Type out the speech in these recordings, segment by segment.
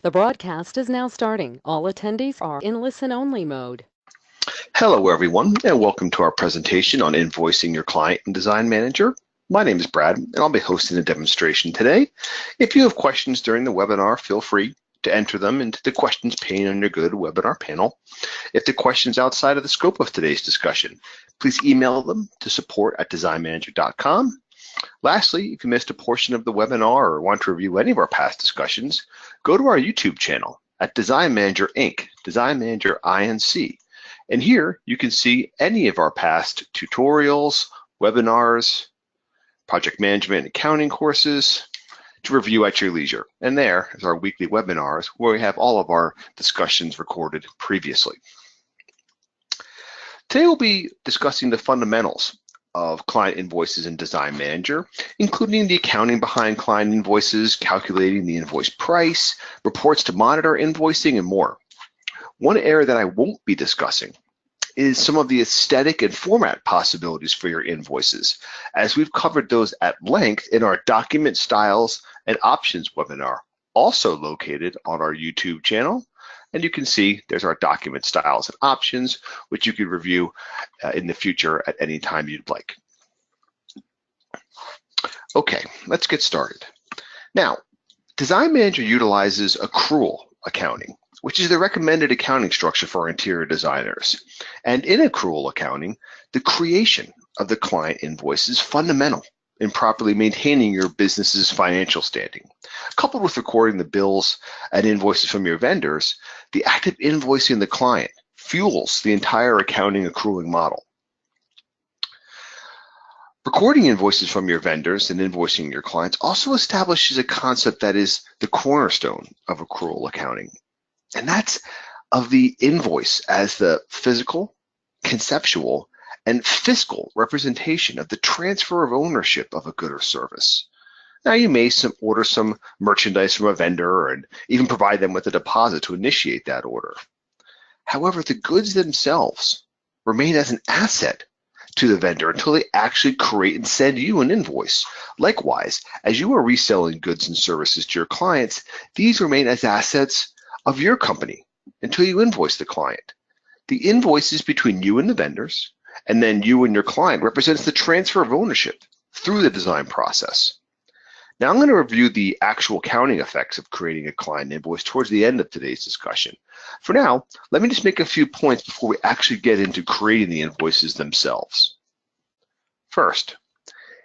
The broadcast is now starting. All attendees are in listen-only mode. Hello, everyone, and welcome to our presentation on invoicing your client in Design Manager. My name is Brad, and I'll be hosting a demonstration today. If you have questions during the webinar, feel free to enter them into the questions pane on your GoToWebinar panel. If the question's outside of the scope of today's discussion, please email them to support@designmanager.com. Lastly, if you missed a portion of the webinar or want to review any of our past discussions, go to our YouTube channel at Design Manager Inc., Design Manager INC. And here you can see any of our past tutorials, webinars, project management and accounting courses to review at your leisure. And there is our weekly webinars where we have all of our discussions recorded previously. Today we'll be discussing the fundamentals of client invoices in Design Manager, including the accounting behind client invoices, calculating the invoice price, reports to monitor invoicing, and more. One area that I won't be discussing is some of the aesthetic and format possibilities for your invoices, as we've covered those at length in our Document Styles and Options webinar, also located on our YouTube channel. And you can see there's our Document Styles and Options, which you could review in the future at any time you'd like. Okay, let's get started. Now, Design Manager utilizes Accrual Accounting, which is the recommended accounting structure for interior designers. And in Accrual Accounting, the creation of the client invoice is fundamental in properly maintaining your business's financial standing. Coupled with recording the bills and invoices from your vendors, the act of invoicing the client fuels the entire accounting accruing model. Recording invoices from your vendors and invoicing your clients also establishes a concept that is the cornerstone of accrual accounting, and that's of the invoice as the physical, conceptual, and fiscal representation of the transfer of ownership of a good or service. Now, you may order some merchandise from a vendor and even provide them with a deposit to initiate that order. However, the goods themselves remain as an asset to the vendor until they actually create and send you an invoice. Likewise, as you are reselling goods and services to your clients, these remain as assets of your company until you invoice the client. The invoices between you and the vendors, and then you and your client, represents the transfer of ownership through the design process. Now, I'm going to review the actual accounting effects of creating a client invoice towards the end of today's discussion. For now, let me just make a few points before we actually get into creating the invoices themselves. First,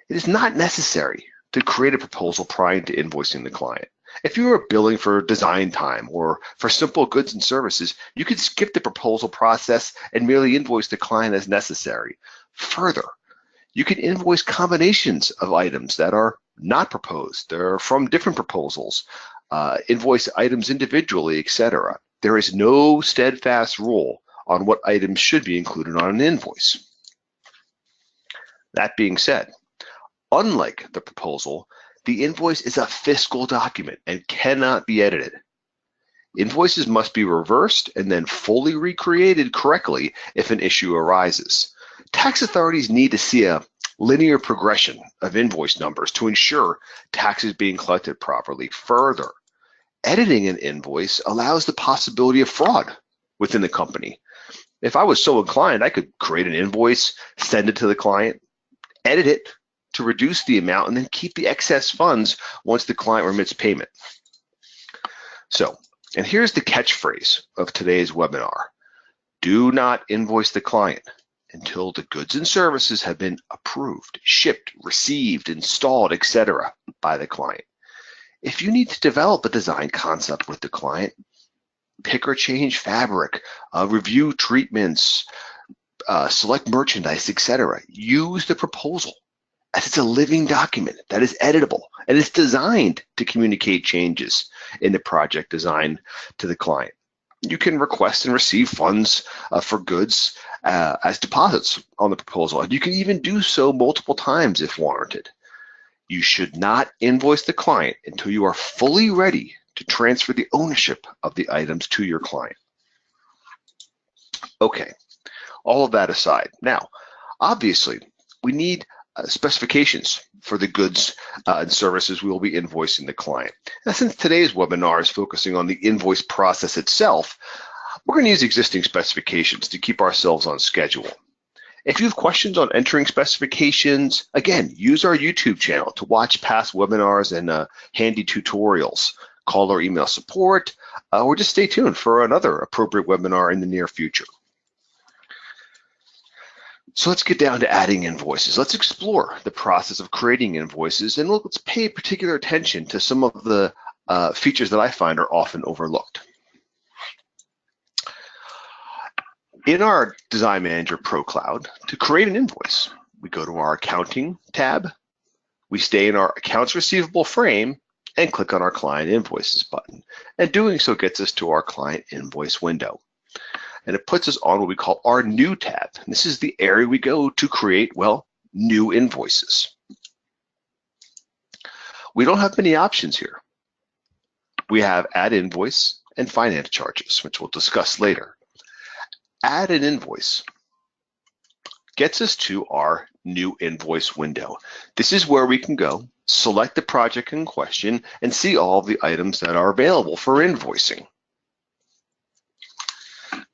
it is not necessary to create a proposal prior to invoicing the client. If you are billing for design time or for simple goods and services, you can skip the proposal process and merely invoice the client as necessary. Further, you can invoice combinations of items that are not proposed. They're from different proposals, invoice items individually, etc. There is no steadfast rule on what items should be included on an invoice. That being said, unlike the proposal, the invoice is a fiscal document and cannot be edited. Invoices must be reversed and then fully recreated correctly if an issue arises. Tax authorities need to see a linear progression of invoice numbers to ensure taxes being collected properly. Further, editing an invoice allows the possibility of fraud within the company. If I was so inclined, I could create an invoice, send it to the client, edit it to reduce the amount, and then keep the excess funds once the client remits payment. So, and here's the catchphrase of today's webinar: do not invoice the client until the goods and services have been approved, shipped, received, installed, etc. by the client. If you need to develop a design concept with the client, pick or change fabric, review treatments, select merchandise, etc., use the proposal, as it's a living document that is editable and it's designed to communicate changes in the project design to the client. You can request and receive funds for goods as deposits on the proposal, and you can even do so multiple times if warranted. You should not invoice the client until you are fully ready to transfer the ownership of the items to your client. Okay, all of that aside, now, obviously, we need specifications for the goods and services we will be invoicing the client. Now, since today's webinar is focusing on the invoice process itself, we're going to use existing specifications to keep ourselves on schedule. If you have questions on entering specifications, again, use our YouTube channel to watch past webinars and handy tutorials. Call or email support, or just stay tuned for another appropriate webinar in the near future. So let's get down to adding invoices. Let's explore the process of creating invoices, and let's pay particular attention to some of the features that I find are often overlooked. In our Design Manager Pro Cloud, to create an invoice, we go to our Accounting tab, we stay in our Accounts Receivable frame, and click on our Client Invoices button. And doing so gets us to our Client Invoice window. And it puts us on what we call our New tab. And this is the area we go to create, well, new invoices. We don't have many options here. We have Add Invoice and Finance Charges, which we'll discuss later. Add an invoice gets us to our new invoice window. This is where we can go, select the project in question, and see all the items that are available for invoicing.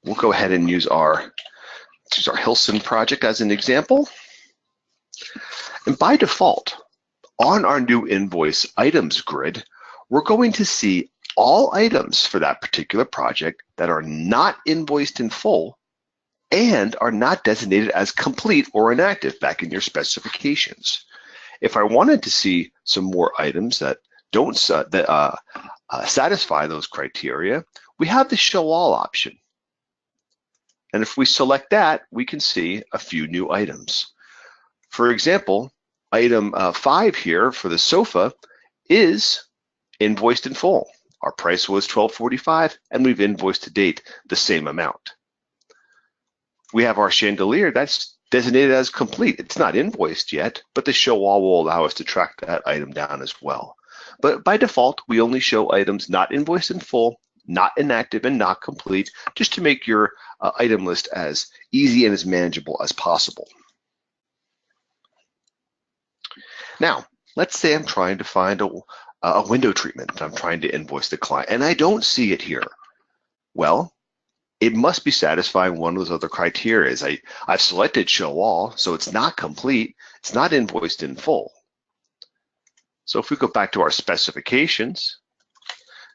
We'll go ahead and use our Hilson project as an example. And by default, on our new invoice items grid, we're going to see all items for that particular project that are not invoiced in full and are not designated as complete or inactive back in your specifications. If I wanted to see some more items that don't satisfy those criteria, we have the Show All option. And if we select that, we can see a few new items. For example, item 5 here for the sofa is invoiced in full. Our price was $12.45, and we've invoiced to date the same amount. We have our chandelier that's designated as complete. It's not invoiced yet, but the Show All will allow us to track that item down as well. But by default, we only show items not invoiced in full, not inactive, and not complete, just to make your item list as easy and as manageable as possible. Now, let's say I'm trying to find a window treatment. I'm trying to invoice the client, and I don't see it here. Well, it must be satisfying one of those other criteria. I've selected Show All, so it's not complete, it's not invoiced in full. So if we go back to our specifications,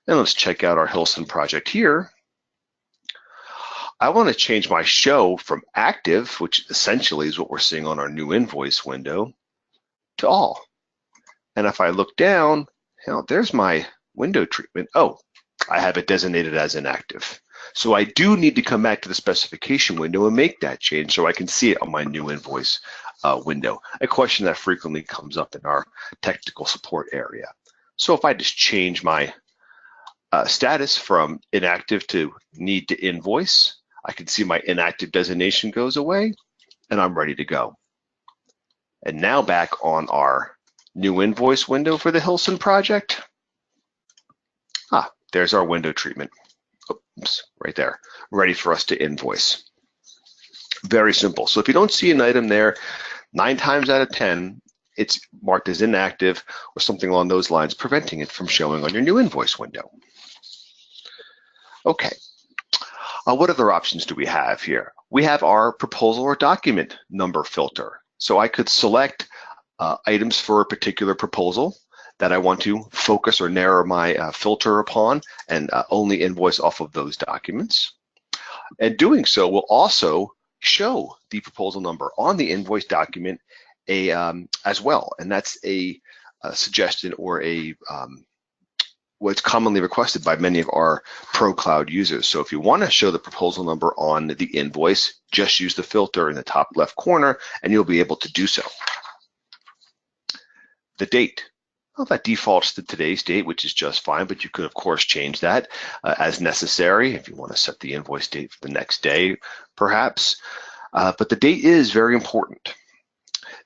and let's check out our Hilson project here, I want to change my show from active, which essentially is what we're seeing on our new invoice window, to all. And if I look down, there's my window treatment. Oh, I have it designated as inactive. So I do need to come back to the specification window and make that change so I can see it on my new invoice window, a question that frequently comes up in our technical support area. So if I just change my status from inactive to need to invoice, I can see my inactive designation goes away, and I'm ready to go. And now back on our new invoice window for the Hilson project, there's our window treatment. Oops, right there, ready for us to invoice. Very simple. So if you don't see an item there, 9 times out of 10, it's marked as inactive or something along those lines, preventing it from showing on your new invoice window. Okay, what other options do we have here? We have our proposal or document number filter. So I could select items for a particular proposal that I want to focus or narrow my filter upon and only invoice off of those documents. And doing so will also show the proposal number on the invoice document as well. And that's a suggestion or what's commonly requested by many of our Pro Cloud users. So if you want to show the proposal number on the invoice, just use the filter in the top left corner and you'll be able to do so. The date. Well, that defaults to today's date, which is just fine, but you could, of course, change that as necessary if you want to set the invoice date for the next day, perhaps. But the date is very important.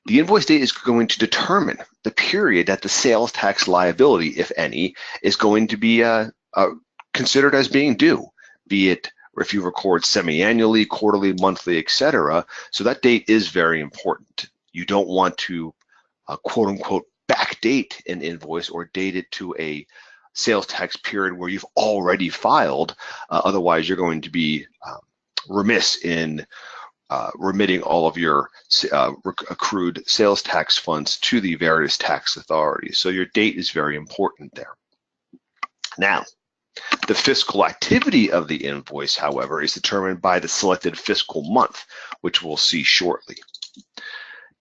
The invoice date is going to determine the period that the sales tax liability, if any, is going to be considered as being due, be it if you record semi-annually, quarterly, monthly, etc. So that date is very important. You don't want to quote unquote backdate an invoice or date it to a sales tax period where you've already filed. Otherwise, you're going to be remiss in remitting all of your accrued sales tax funds to the various tax authorities. So your date is very important there. Now, the fiscal activity of the invoice, however, is determined by the selected fiscal month, which we'll see shortly.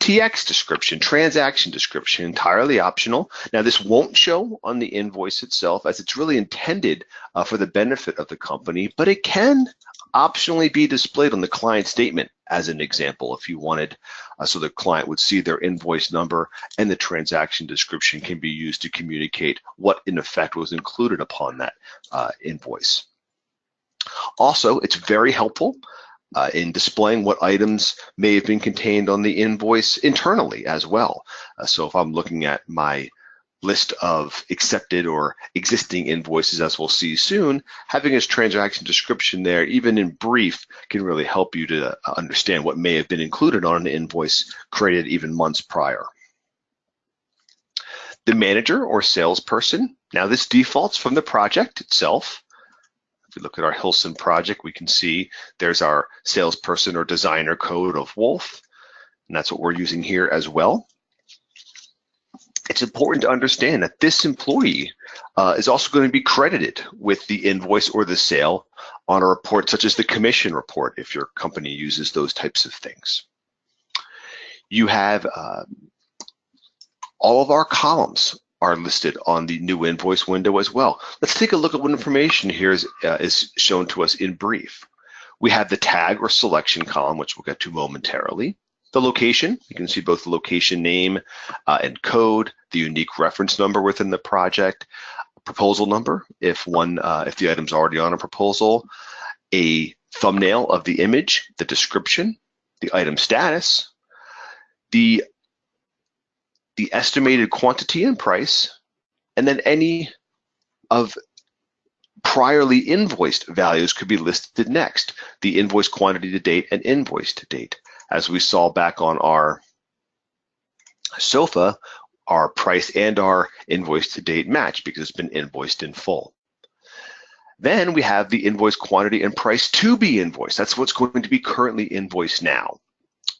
TX description, transaction description, entirely optional. Now, this won't show on the invoice itself as it's really intended for the benefit of the company, but it can optionally be displayed on the client statement as an example if you wanted, so the client would see their invoice number, and the transaction description can be used to communicate what in effect was included upon that invoice. Also, it's very helpful in displaying what items may have been contained on the invoice internally as well. So if I'm looking at my list of accepted or existing invoices, as we'll see soon, having a transaction description there, even in brief, can really help you to understand what may have been included on an invoice created even months prior. The manager or salesperson, now this defaults from the project itself. If we look at our Hilson project, we can see there's our salesperson or designer code of Wolf, and that's what we're using here as well. It's important to understand that this employee is also going to be credited with the invoice or the sale on a report such as the commission report if your company uses those types of things. You have all of our columns are listed on the new invoice window as well. Let's take a look at what information here is shown to us in brief. We have the tag or selection column, which we'll get to momentarily. The location, you can see both the location name and code, the unique reference number within the project, proposal number if the item's already on a proposal, a thumbnail of the image, the description, the item status, the estimated quantity and price, and then any of priorly invoiced values could be listed next, the invoice quantity to date and invoice to date. As we saw back on our sofa, our price and our invoice to date match because it's been invoiced in full. Then we have the invoice quantity and price to be invoiced. That's what's going to be currently invoiced now.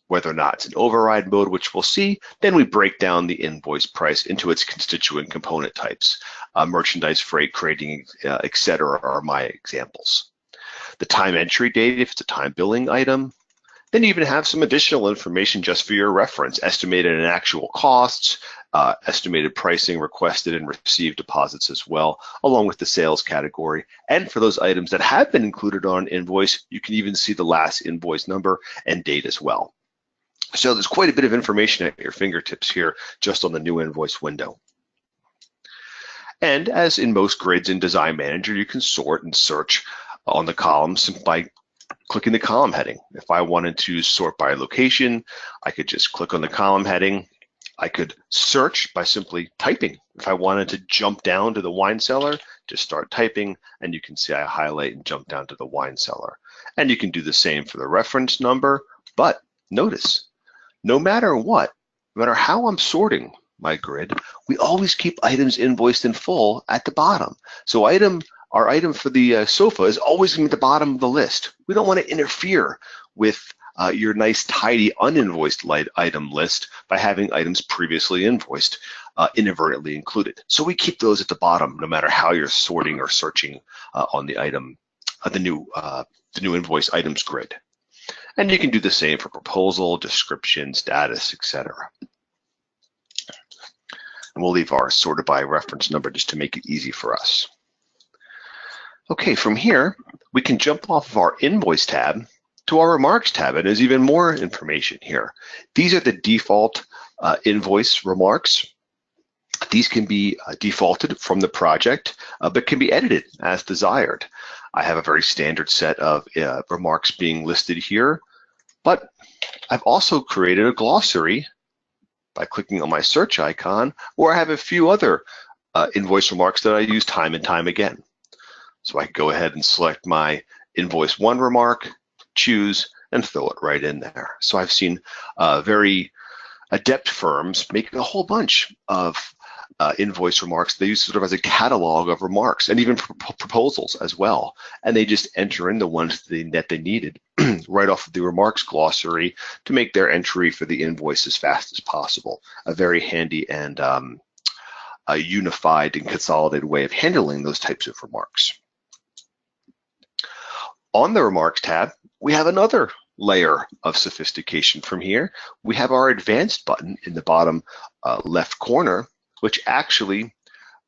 Whether or not it's an override mode, which we'll see, then we break down the invoice price into its constituent component types. Merchandise, freight, crating, etc. are my examples. The time entry date, if it's a time billing item. Then you even have some additional information just for your reference, estimated and actual costs, estimated pricing, requested and received deposits as well, along with the sales category. And for those items that have been included on an invoice, you can even see the last invoice number and date as well. So there's quite a bit of information at your fingertips here just on the new invoice window. And as in most grids in Design Manager, you can sort and search on the columns by clicking the column heading. If I wanted to sort by location, I could just click on the column heading. I could search by simply typing. If I wanted to jump down to the wine cellar, just start typing, and you can see I highlight and jump down to the wine cellar. And you can do the same for the reference number, but notice, no matter what, no matter how I'm sorting my grid, we always keep items invoiced in full at the bottom. So our item for the sofa is always going to be at the bottom of the list. We don't want to interfere with your nice, tidy, uninvoiced item list by having items previously invoiced inadvertently included. So we keep those at the bottom, no matter how you're sorting or searching on the item, the new invoice items grid. And you can do the same for proposal, description, status, etc. And we'll leave our sorted by reference number just to make it easy for us. Okay, from here, we can jump off of our Invoice tab to our Remarks tab, and there's even more information here. These are the default Invoice Remarks. These can be defaulted from the project, but can be edited as desired. I have a very standard set of remarks being listed here, but I've also created a glossary by clicking on my search icon, where I have a few other invoice remarks that I use time and time again. So I can go ahead and select my Invoice 1 remark, choose, and throw it right in there. So I've seen very adept firms make a whole bunch of invoice remarks. They use sort of as a catalog of remarks and even proposals as well. And they just enter in the ones that they needed right off of the remarks glossary to make their entry for the invoice as fast as possible. A very handy and a unified and consolidated way of handling those types of remarks. On the Remarks tab, we have another layer of sophistication from here. We have our Advanced button in the bottom left corner, which actually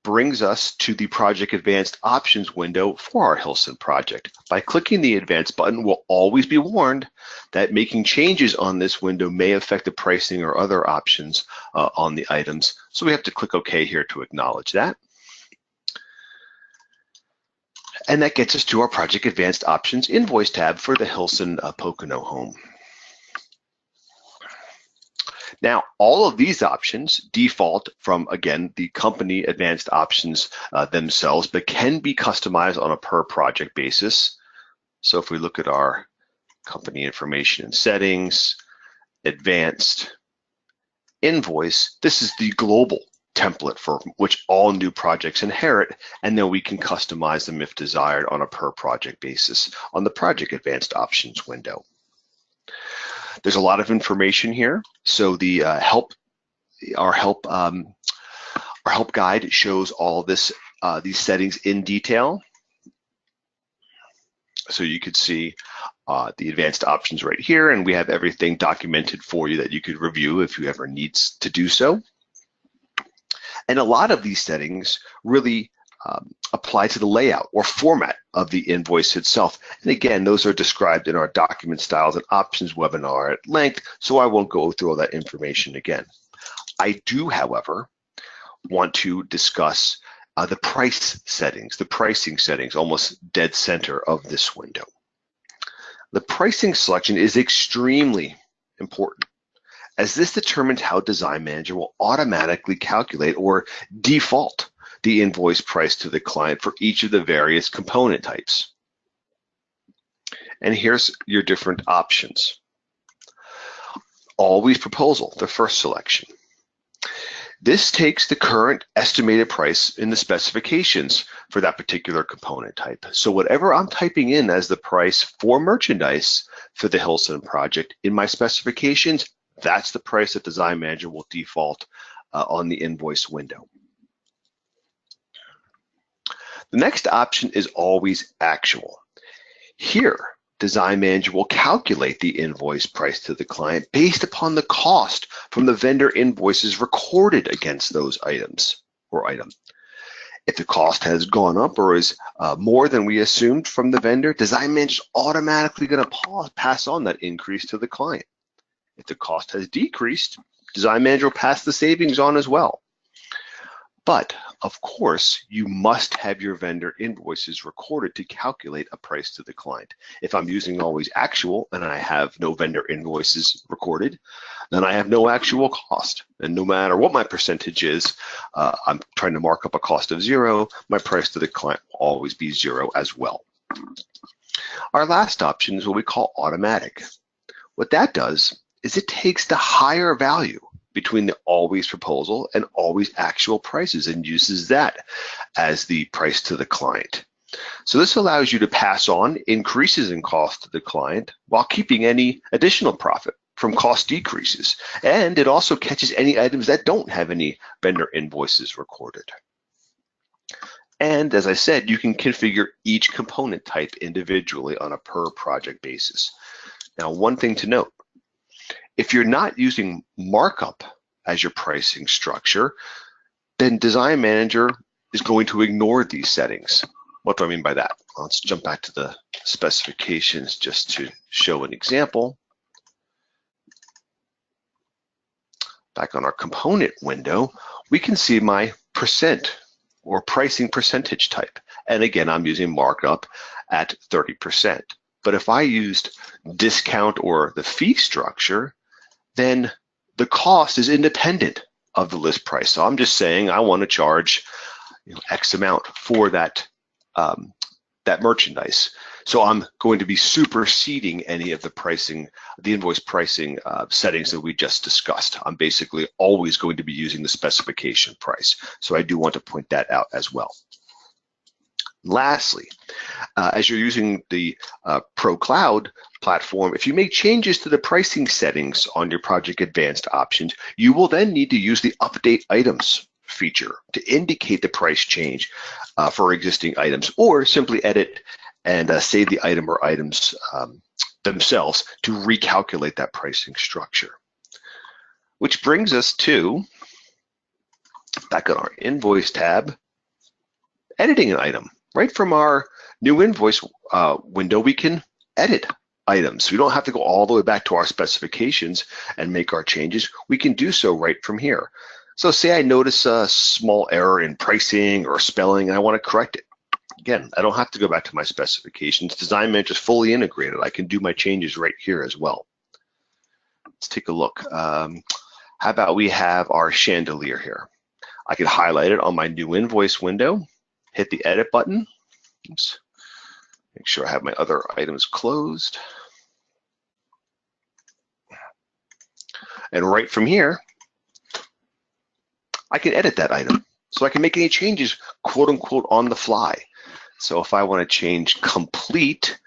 brings us to the Project Advanced Options window for our Hilson project. By clicking the Advanced button, we'll always be warned that making changes on this window may affect the pricing or other options on the items. So we have to click OK here to acknowledge that. And that gets us to our Project Advanced Options Invoice tab for the Hilson Pocono home. Now, all of these options default from, again, the company advanced options themselves, but can be customized on a per project basis. So if we look at our company information and settings, advanced invoice, this is the global template for which all new projects inherit, and then we can customize them if desired on a per project basis on the Project Advanced Options window. There's a lot of information here. So the our help guide shows all this these settings in detail. So you could see the advanced options right here, and we have everything documented for you that you could review if you ever need to do so. And a lot of these settings really apply to the layout or format of the invoice itself. And again, those are described in our document styles and options webinar at length, so I won't go through all that information again. I do, however, want to discuss the price settings, the pricing settings, almost dead center of this window. The pricing selection is extremely important, as this determines how Design Manager will automatically calculate or default the invoice price to the client for each of the various component types. And here's your different options. Always Proposal, the first selection. This takes the current estimated price in the specifications for that particular component type. So whatever I'm typing in as the price for merchandise for the Hilson project in my specifications, that's the price that Design Manager will default on the invoice window. The next option is Always Actual. Here, Design Manager will calculate the invoice price to the client based upon the cost from the vendor invoices recorded against those items or item. If the cost has gone up or is more than we assumed from the vendor, Design Manager is automatically going to pass on that increase to the client. If the cost has decreased, Design Manager will pass the savings on as well. But of course, you must have your vendor invoices recorded to calculate a price to the client. If I'm using Always Actual and I have no vendor invoices recorded, then I have no actual cost. And no matter what my percentage is, I'm trying to mark up a cost of 0, my price to the client will always be 0 as well. Our last option is what we call Automatic. What that does is it takes the higher value between the Always Proposal and Always Actual prices and uses that as the price to the client. So this allows you to pass on increases in cost to the client while keeping any additional profit from cost decreases. And it also catches any items that don't have any vendor invoices recorded. And as I said, you can configure each component type individually on a per project basis. Now, one thing to note, if you're not using markup as your pricing structure, then Design Manager is going to ignore these settings. What do I mean by that? Let's jump back to the specifications just to show an example. Back on our component window, we can see my percent or pricing percentage type. And again, I'm using markup at 30%. But if I used discount or the fee structure, then the cost is independent of the list price. So I'm just saying I want to charge X amount for that that merchandise. So I'm going to be superseding any of the pricing, the invoice pricing settings that we just discussed. I'm basically always going to be using the specification price. So I do want to point that out as well. Lastly, as you're using the Pro Cloud platform, if you make changes to the pricing settings on your Project Advanced options, you will then need to use the Update Items feature to indicate the price change for existing items, or simply edit and save the item or items themselves to recalculate that pricing structure. Which brings us to, back on our Invoice tab, editing an item. Right from our new invoice window, we can edit items. We don't have to go all the way back to our specifications and make our changes. We can do so right from here. So say I notice a small error in pricing or spelling and I want to correct it. Again, I don't have to go back to my specifications. Design Manager is fully integrated. I can do my changes right here as well. Let's take a look. How about we have our chandelier here? I could highlight it on my new invoice window, hit the edit button. Oops. Make sure I have my other items closed. And right from here, I can edit that item. So I can make any changes, quote unquote, on the fly. So if I want to change complete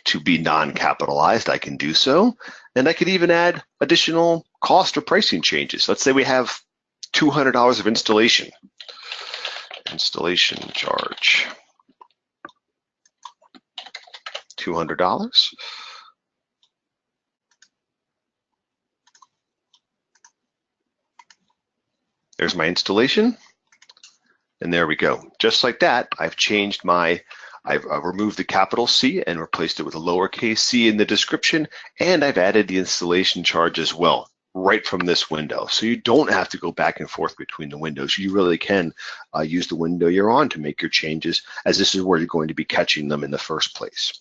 to be non-capitalized, I can do so. And I could even add additional cost or pricing changes. Let's say we have $200 of installation charge, $200. There's my installation, and there we go. Just like that, I've changed I've removed the capital C and replaced it with a lowercase c in the description, and I've added the installation charge as well, right from this window. So you don't have to go back and forth between the windows. You really can use the window you're on to make your changes, as this is where you're going to be catching them in the first place.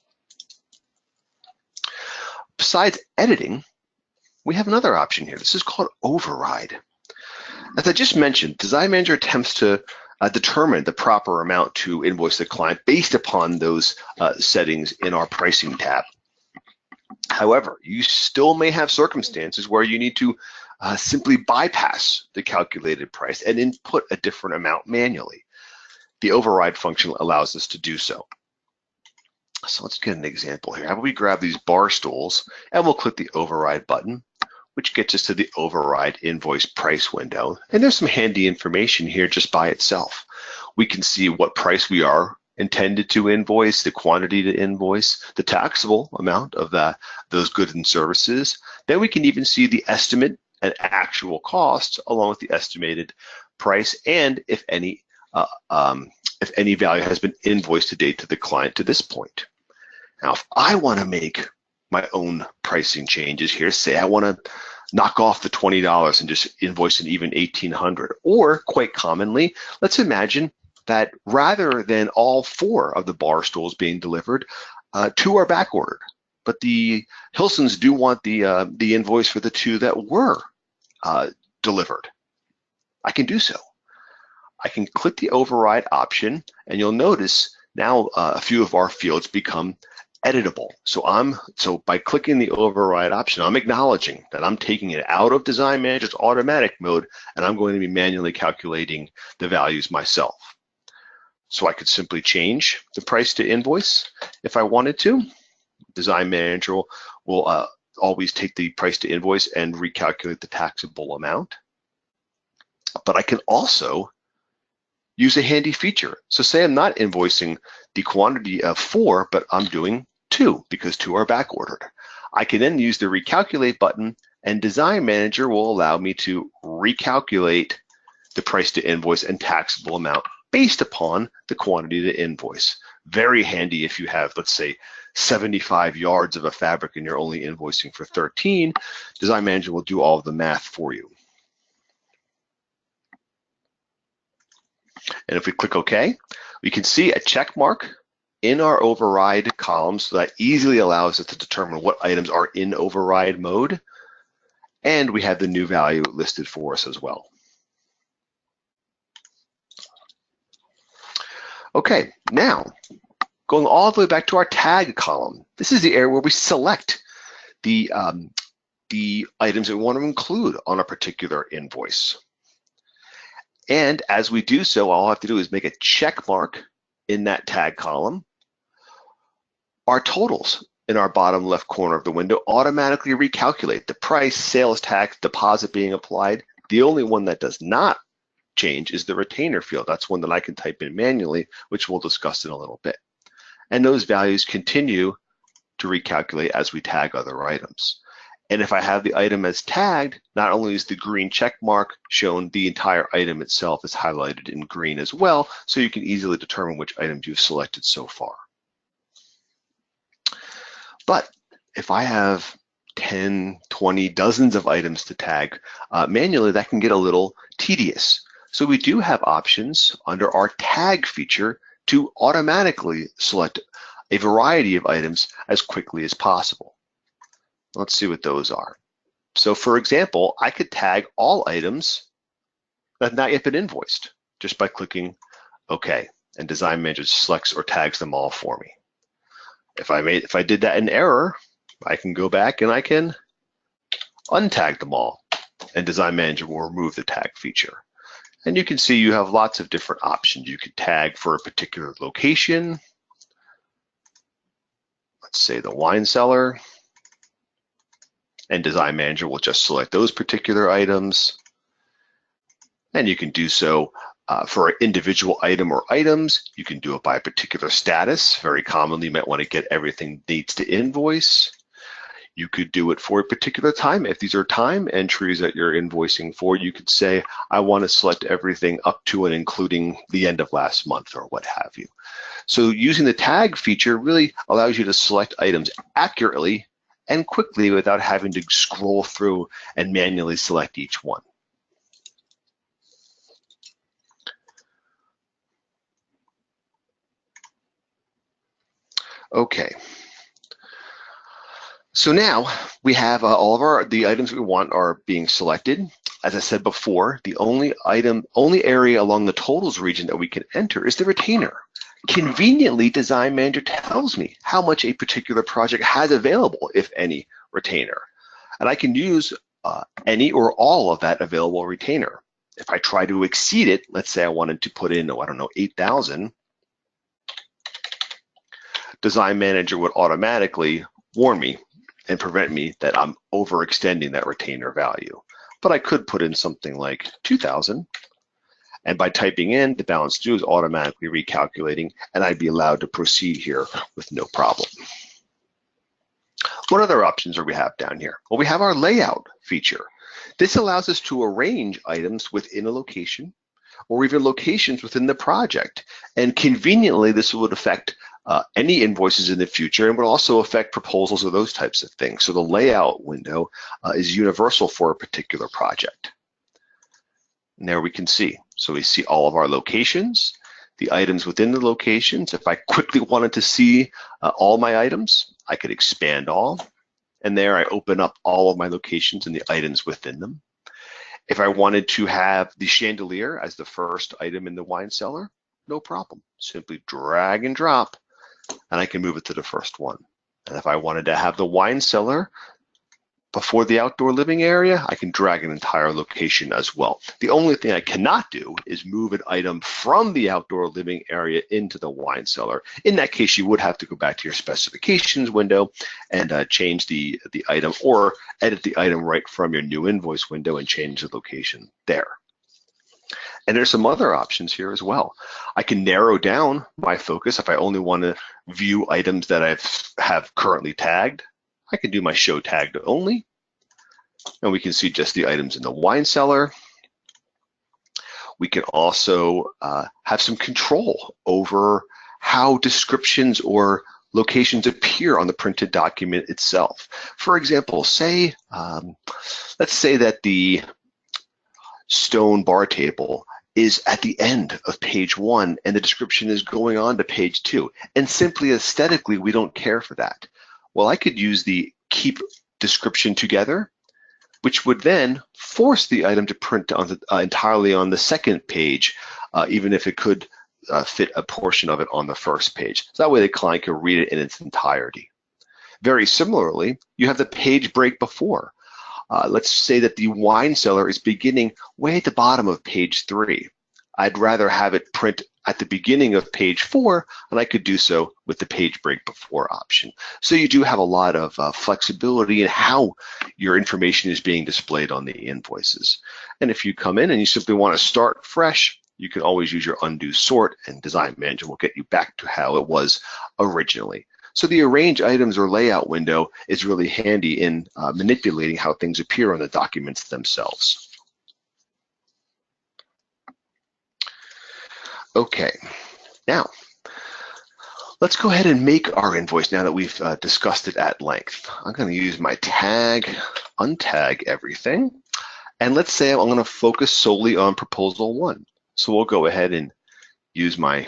Besides editing, we have another option here. This is called override. As I just mentioned, Design Manager attempts to determine the proper amount to invoice the client based upon those settings in our pricing tab. However, you still may have circumstances where you need to simply bypass the calculated price and input a different amount manually. The override function allows us to do so. So let's get an example here. How about we grab these bar stools and we'll click the override button, which gets us to the override invoice price window. And there's some handy information here just by itself. We can see what price we are intended to invoice, the quantity to invoice, the taxable amount of those goods and services. Then we can even see the estimate and actual costs along with the estimated price, and if any value has been invoiced to date to the client to this point. Now, if I want to make my own pricing changes here, say I want to knock off the $20 and just invoice an even $1,800, or quite commonly, let's imagine that rather than all 4 of the bar stools being delivered, 2 are back ordered, but the Hilsons do want the invoice for the 2 that were delivered. I can do so. I can click the override option, and you'll notice now a few of our fields become editable. So by clicking the override option, I'm acknowledging that I'm taking it out of Design Manager's automatic mode, and I'm going to be manually calculating the values myself. So I could simply change the price to invoice if I wanted to. Design Manager will always take the price to invoice and recalculate the taxable amount. But I can also use a handy feature. So say I'm not invoicing the quantity of 4, but I'm doing 2 because 2 are back ordered. I can then use the recalculate button, and Design Manager will allow me to recalculate the price to invoice and taxable amount based upon the quantity to invoice. Very handy if you have, let's say, 75 yards of a fabric and you're only invoicing for 13. Design Manager will do all of the math for you. And if we click OK, we can see a check mark in our override column, so that easily allows us to determine what items are in override mode. And we have the new value listed for us as well. Okay, now going all the way back to our tag column. This is the area where we select the items that we want to include on a particular invoice. And as we do so, all I have to do is make a check mark in that tag column. Our totals in our bottom left corner of the window automatically recalculate the price, sales tax, deposit being applied. The only one that does not change is the retainer field. That's one that I can type in manually, which we'll discuss in a little bit. And those values continue to recalculate as we tag other items. And if I have the item as tagged, not only is the green check mark shown, the entire item itself is highlighted in green as well, so you can easily determine which items you've selected so far. But if I have 10, 20, dozens of items to tag manually, that can get a little tedious. So we do have options under our tag feature to automatically select a variety of items as quickly as possible. Let's see what those are. So for example, I could tag all items that have not yet been invoiced just by clicking OK, and Design Manager selects or tags them all for me. If I did that in error, I can go back and I can untag them all, and Design Manager will remove the tag feature. And you can see you have lots of different options. You could tag for a particular location. Let's say the wine cellar. And Design Manager will just select those particular items. And you can do so for an individual item or items. You can do it by a particular status. Very commonly, you might want to get everything needs to invoice. You could do it for a particular time. If these are time entries that you're invoicing for, you could say, I want to select everything up to and including the end of last month or what have you. So using the tag feature really allows you to select items accurately and quickly without having to scroll through and manually select each one. Okay. So now we have all of the items we want are being selected. As I said before, the only area along the totals region that we can enter is the retainer. Conveniently, Design Manager tells me how much a particular project has available, if any, retainer. And I can use any or all of that available retainer. If I try to exceed it, let's say I wanted to put in, 8,000, Design Manager would automatically warn me and prevent me that I'm overextending that retainer value. But I could put in something like 2,000. And by typing in, the balance due is automatically recalculating, and I'd be allowed to proceed here with no problem. What other options do we have down here? Well, we have our layout feature. This allows us to arrange items within a location or even locations within the project. And conveniently, this would affect any invoices in the future and would also affect proposals or those types of things. So the layout window is universal for a particular project. And there we can see. So we see all of our locations, the items within the locations. If I quickly wanted to see all my items, I could expand all. And there I open up all of my locations and the items within them. If I wanted to have the chandelier as the first item in the wine cellar, no problem. Simply drag and drop, and I can move it to the first one. And if I wanted to have the wine cellar before the outdoor living area, I can drag an entire location as well. The only thing I cannot do is move an item from the outdoor living area into the wine cellar. In that case, you would have to go back to your specifications window and change the item, or edit the item right from your new invoice window and change the location there. And there's some other options here as well. I can narrow down my focus if I only want to view items that I have currently tagged. I can do my show tagged only, and we can see just the items in the wine cellar. We can also have some control over how descriptions or locations appear on the printed document itself. For example, let's say that the stone bar table is at the end of page 1 and the description is going on to page 2, and simply aesthetically we don't care for that. Well, I could use the keep description together, which would then force the item to print on entirely on the second page, even if it could fit a portion of it on the first page. So that way the client can read it in its entirety. Very similarly, you have the page break before. Let's say that the wine cellar is beginning way at the bottom of page 3. I'd rather have it print at the beginning of page 4, and I could do so with the page break before option. So you do have a lot of flexibility in how your information is being displayed on the invoices. And if you come in and you simply want to start fresh, you can always use your undo sort, and Design Manager will get you back to how it was originally. So the arrange items or layout window is really handy in manipulating how things appear on the documents themselves. Okay, now let's go ahead and make our invoice now that we've discussed it at length. I'm going to use my tag, untag everything, and let's say I'm going to focus solely on proposal 1. So we'll go ahead and use my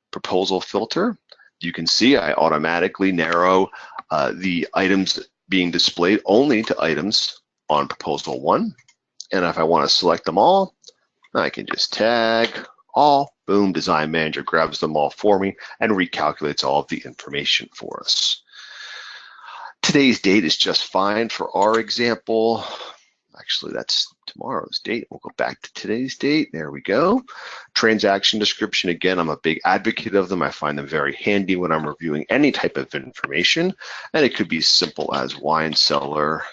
proposal filter. You can see I automatically narrow the items being displayed only to items on proposal 1. And if I want to select them all, I can just tag all. Boom, Design Manager grabs them all for me and recalculates all of the information for us. Today's date is just fine for our example. Actually, that's tomorrow's date. We'll go back to today's date. There we go. Transaction description, again, I'm a big advocate of them. I find them very handy when I'm reviewing any type of information. And it could be simple as wine cellar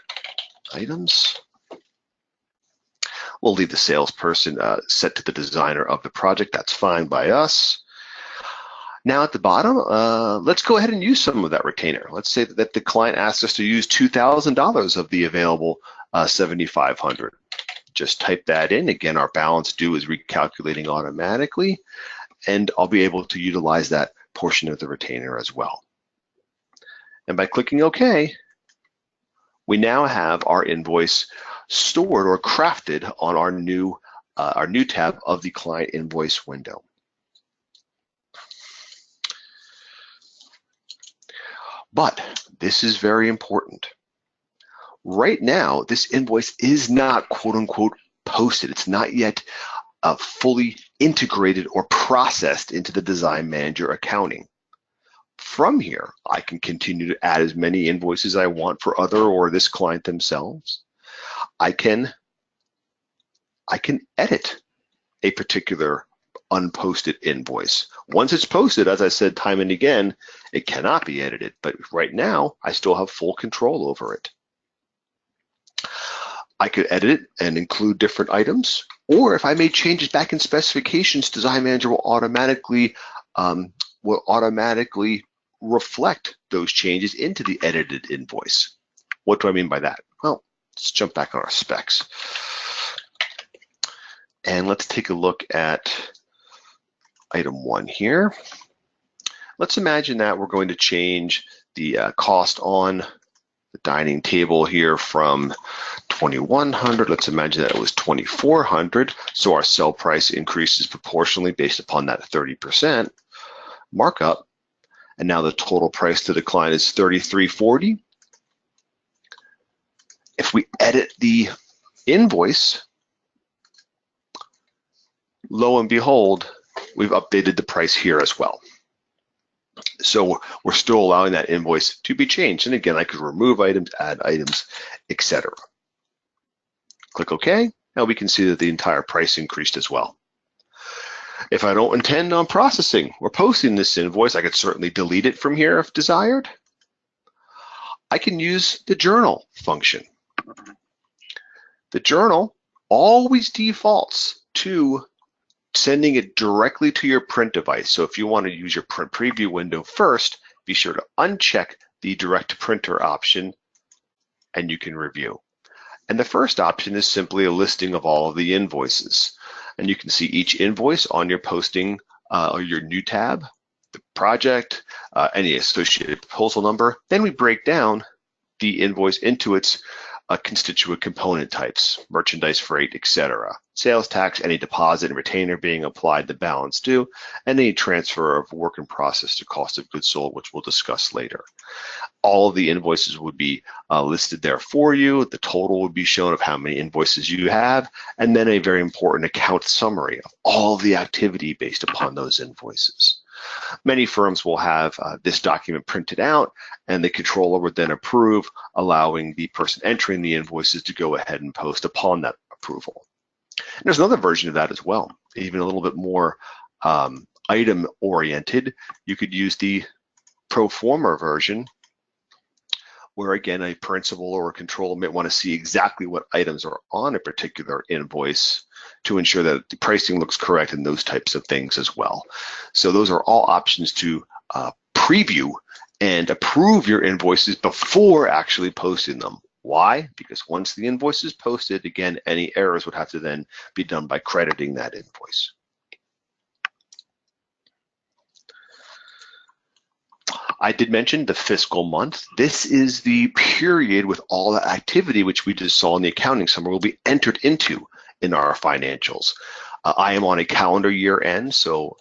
items. We'll leave the salesperson set to the designer of the project. That's fine by us. Now at the bottom, let's go ahead and use some of that retainer. Let's say that the client asks us to use $2,000 of the available $7,500. Just type that in. Again, our balance due is recalculating automatically, and I'll be able to utilize that portion of the retainer as well. And by clicking OK, we now have our invoice stored or crafted on our new tab of the client invoice window. But this is very important. Right now, this invoice is not quote unquote posted. It's not yet fully integrated or processed into the Design Manager accounting. From here, I can continue to add as many invoices I want for other or this client themselves. I can edit a particular unposted invoice. Once it's posted, as I said time and again, it cannot be edited, but right now I still have full control over it. I could edit it and include different items, or if I made changes back in specifications, Design Manager will automatically reflect those changes into the edited invoice. What do I mean by that? Well, let's jump back on our specs. And let's take a look at item 1 here. Let's imagine that we're going to change the cost on the dining table here from $2,100. Let's imagine that it was $2,400. So our sell price increases proportionally based upon that 30% markup. And now the total price to the client is $33.40. If we edit the invoice, lo and behold, we've updated the price here as well. So we're still allowing that invoice to be changed. And again, I could remove items, add items, etc. Click OK. Now we can see that the entire price increased as well. If I don't intend on processing or posting this invoice, I could certainly delete it from here if desired. I can use the journal function. The journal always defaults to sending it directly to your print device. So if you want to use your print preview window first, be sure to uncheck the direct printer option and you can review. And the first option is simply a listing of all of the invoices. And you can see each invoice on your posting or your new tab, the project, any associated proposal number. Then we break down the invoice into its constituent component types, merchandise, freight, etc. Sales tax, any deposit and retainer being applied to balance due, and any transfer of work in process to cost of goods sold, which we'll discuss later. All of the invoices would be listed there for you. The total would be shown of how many invoices you have, and then a very important account summary of all of the activity based upon those invoices. Many firms will have this document printed out, and the controller would then approve, allowing the person entering the invoices to go ahead and post upon that approval. And there's another version of that as well, even a little bit more item oriented. You could use the pro forma version, where again, a principal or a controller may want to see exactly what items are on a particular invoice to ensure that the pricing looks correct and those types of things as well. So those are all options to preview and approve your invoices before actually posting them. Why? Because once the invoice is posted, again, any errors would have to then be done by crediting that invoice. I did mention the fiscal month. This is the period with all the activity which we just saw in the accounting summary will be entered into in our financials. I am on a calendar year end, so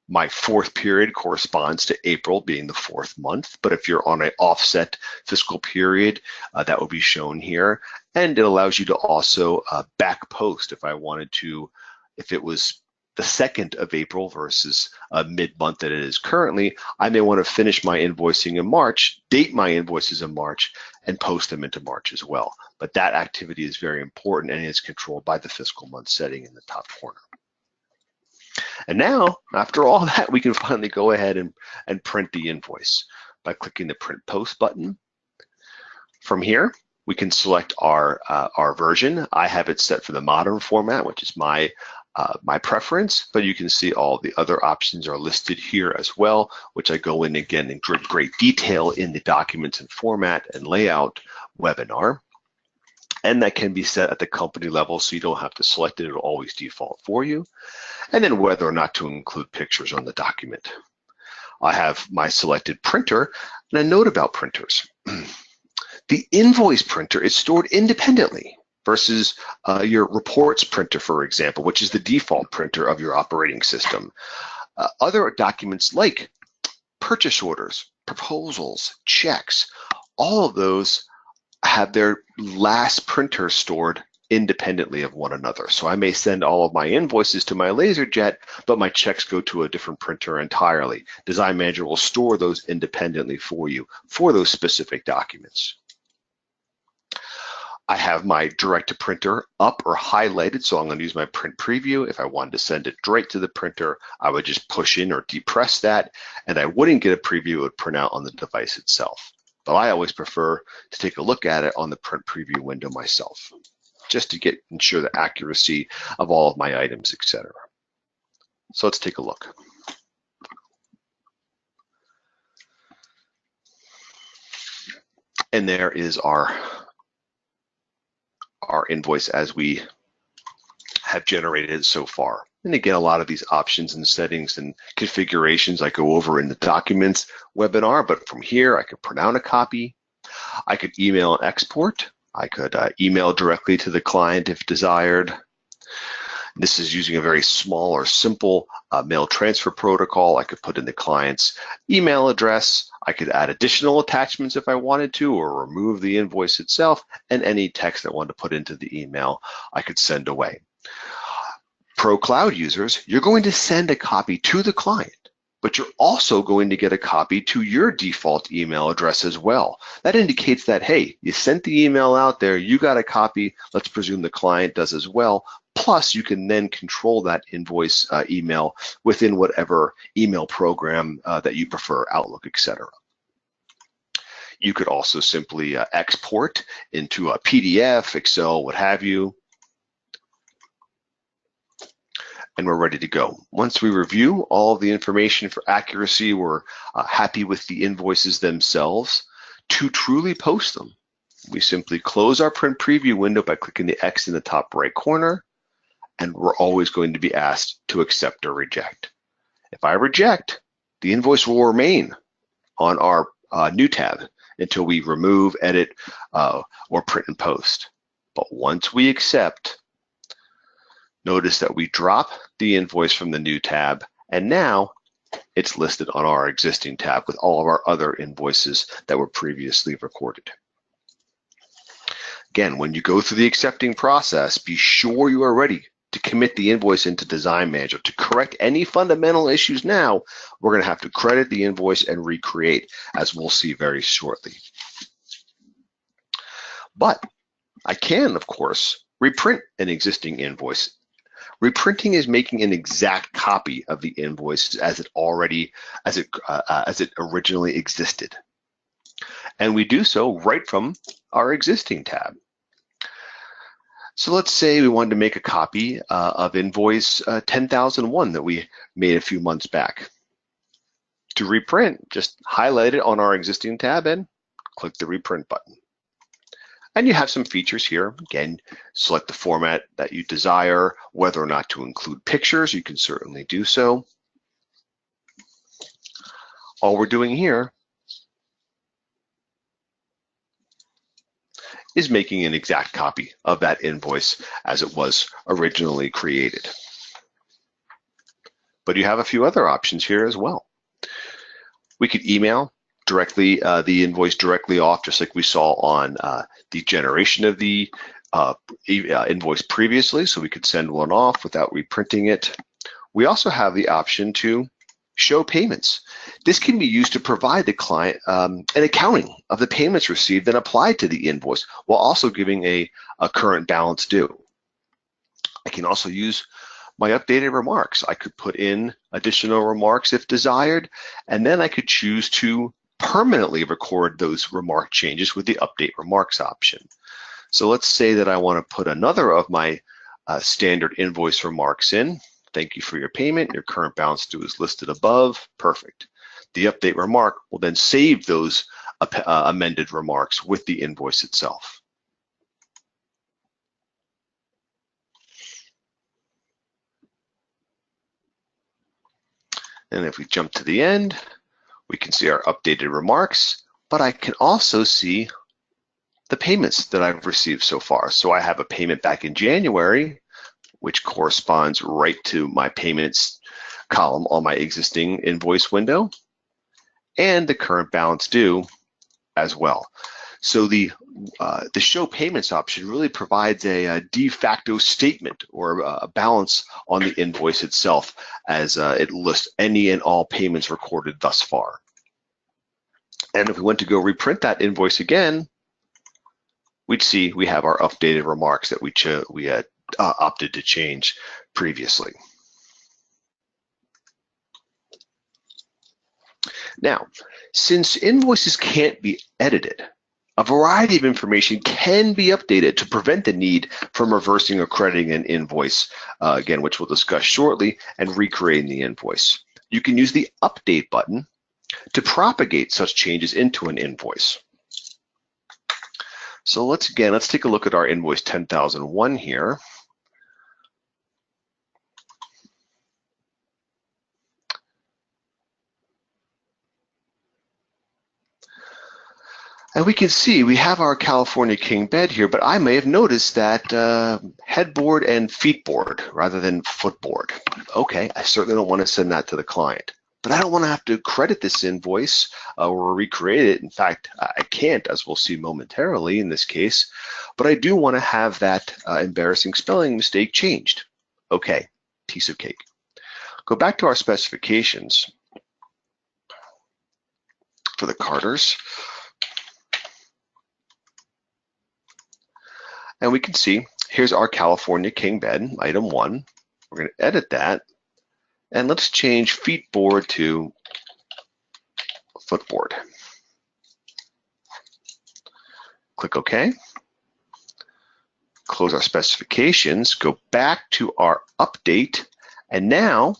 my fourth period corresponds to April being the fourth month. But if you're on an offset fiscal period, that will be shown here. And it allows you to also back post if I wanted to, if it was the 2nd of April versus mid-month that it is currently, I may want to finish my invoicing in March, date my invoices in March, and post them into March as well. But that activity is very important and is controlled by the fiscal month setting in the top corner. And now, after all that, we can finally go ahead and print the invoice by clicking the Print Post button. From here, we can select our version. I have it set for the modern format, which is my preference, but you can see all the other options are listed here as well, which I go in again in great detail in the documents and format and layout webinar. And that can be set at the company level, so you don't have to select it, it'll always default for you. And then whether or not to include pictures on the document. I have my selected printer, and a note about printers. The invoice printer is stored independently versus your reports printer, for example, which is the default printer of your operating system. Other documents like purchase orders, proposals, checks, all of those have their last printer stored independently of one another. So I may send all of my invoices to my LaserJet, but my checks go to a different printer entirely. Design Manager will store those independently for you for those specific documents. I have my direct to printer up or highlighted, so I'm going to use my print preview. If I wanted to send it direct to the printer, I would just push in or depress that, and I wouldn't get a preview, it would print out on the device itself. But I always prefer to take a look at it on the print preview window myself, just to ensure the accuracy of all of my items, etc. So let's take a look. And there is our invoice as we have generated so far. And again, a lot of these options and settings and configurations I go over in the documents webinar, but from here I could print out a copy. I could email and export. I could email directly to the client if desired. This is using a very small or simple mail transfer protocol. I could put in the client's email address. I could add additional attachments if I wanted to, or remove the invoice itself, and any text I wanted to put into the email I could send away. Pro Cloud users, you're going to send a copy to the client, but you're also going to get a copy to your default email address as well. That indicates that, hey, you sent the email out there, you got a copy, let's presume the client does as well. Plus, you can then control that invoice email within whatever email program that you prefer, Outlook, etc. You could also simply export into a PDF, Excel, what have you, and we're ready to go. Once we review all of the information for accuracy, we're happy with the invoices themselves. To truly post them, we simply close our print preview window by clicking the X in the top right corner, and we're always going to be asked to accept or reject. If I reject, the invoice will remain on our new tab. until we remove, edit, or print and post. But once we accept, notice that we drop the invoice from the new tab, and now it's listed on our existing tab with all of our other invoices that were previously recorded. Again, when you go through the accepting process, be sure you are ready to commit the invoice into Design Manager. To correct any fundamental issues now, we're going to have to credit the invoice and recreate, as we'll see very shortly. But I can, of course, reprint an existing invoice. Reprinting is making an exact copy of the invoice as it originally existed. And we do so right from our existing tab. So let's say we wanted to make a copy of invoice 10,001 that we made a few months back. To reprint, just highlight it on our existing tab and click the reprint button. And you have some features here. Again, select the format that you desire, whether or not to include pictures, you can certainly do so. All we're doing here is making an exact copy of that invoice as it was originally created. But you have a few other options here as well. We could email directly the invoice directly off, just like we saw on the generation of the invoice previously, so we could send one off without reprinting it. We also have the option to show payments. This can be used to provide the client an accounting of the payments received and applied to the invoice, while also giving a current balance due. I can also use my updated remarks. I could put in additional remarks if desired, and then I could choose to permanently record those remark changes with the update remarks option. So let's say that I want to put another of my standard invoice remarks in. Thank you for your payment. Your current balance due is listed above. Perfect. The update remark will then save those amended remarks with the invoice itself. And if we jump to the end, we can see our updated remarks, but I can also see the payments that I've received so far. So I have a payment back in January, which corresponds right to my payments column on my existing invoice window, and the current balance due as well. So the show payments option really provides a de facto statement or a balance on the invoice itself, as it lists any and all payments recorded thus far. And if we went to go reprint that invoice again, we'd see we have our updated remarks that we had opted to change previously. Now, since invoices can't be edited, a variety of information can be updated to prevent the need from reversing or crediting an invoice, again, which we'll discuss shortly, and recreating the invoice. You can use the update button to propagate such changes into an invoice. So let's take a look at our invoice 10,001 here. And we can see we have our California King bed here, but I may have noticed that headboard and feetboard rather than footboard. Okay, I certainly don't want to send that to the client, but I don't want to have to credit this invoice or recreate it. In fact, I can't, as we'll see momentarily in this case, but I do want to have that embarrassing spelling mistake changed. Okay, piece of cake. Go back to our specifications for the Carters. And we can see, here's our California King bed, item 1. We're going to edit that. And let's change feetboard to footboard. Click OK. Close our specifications, go back to our update, and now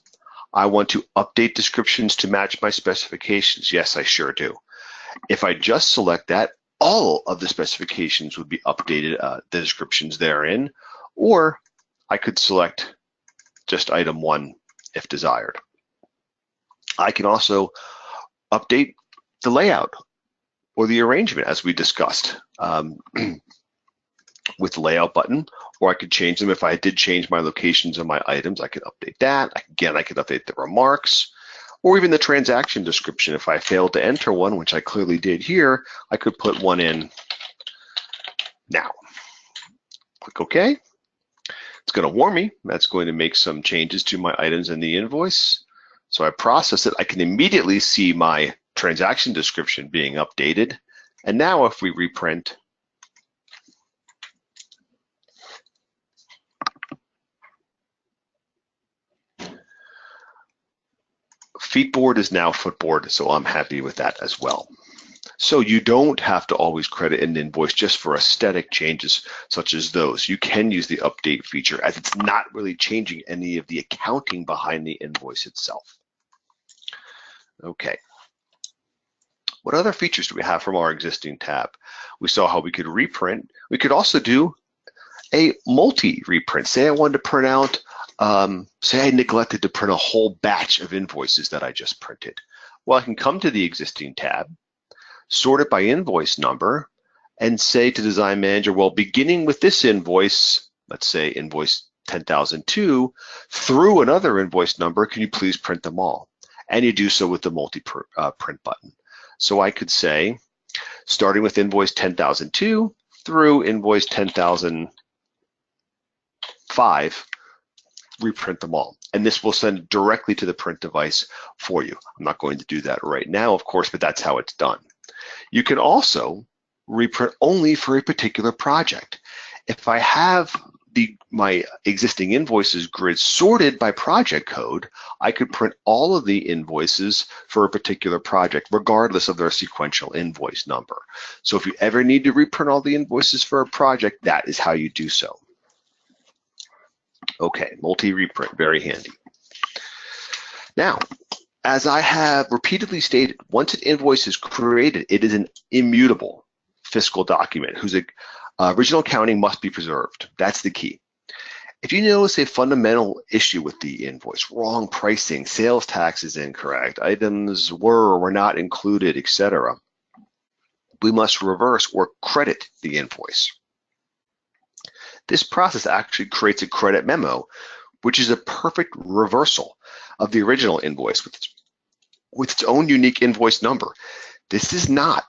I want to update descriptions to match my specifications. Yes, I sure do. If I just select that, all of the specifications would be updated, the descriptions therein, or I could select just item 1 if desired. I can also update the layout or the arrangement as we discussed with the layout button, or I could change them. If I did change my locations of my items, I could update that. Again, I could update the remarks, or even the transaction description. If I failed to enter one, which I clearly did here, I could put one in now. Click OK. It's going to warn me. That's going to make some changes to my items in the invoice. So I process it. I can immediately see my transaction description being updated. And now if we reprint, feetboard is now footboard, so I'm happy with that as well. So you don't have to always credit an invoice just for aesthetic changes such as those. You can use the update feature as it's not really changing any of the accounting behind the invoice itself. Okay. What other features do we have from our existing tab? We saw how we could reprint. We could also do a multi-reprint. Say I wanted to print out, say I neglected to print a whole batch of invoices that I just printed. Well, I can come to the existing tab, sort it by invoice number, and say to Design Manager, well, beginning with this invoice, let's say invoice 10,002, through another invoice number, can you please print them all? And you do so with the multi-print button. So I could say, starting with invoice 10,002 through invoice 10,005, reprint them all. And this will send directly to the print device for you. I'm not going to do that right now, of course, but that's how it's done. You can also reprint only for a particular project. If I have my existing invoices grid sorted by project code, I could print all of the invoices for a particular project, regardless of their sequential invoice number. So if you ever need to reprint all the invoices for a project, that is how you do so. Okay, multi-reprint, very handy. Now, as I have repeatedly stated, once an invoice is created, it is an immutable fiscal document whose original accounting must be preserved. That's the key. If you notice a fundamental issue with the invoice, wrong pricing, sales tax is incorrect, items were or were not included, etc., we must reverse or credit the invoice. This process actually creates a credit memo, which is a perfect reversal of the original invoice with its own unique invoice number. This is not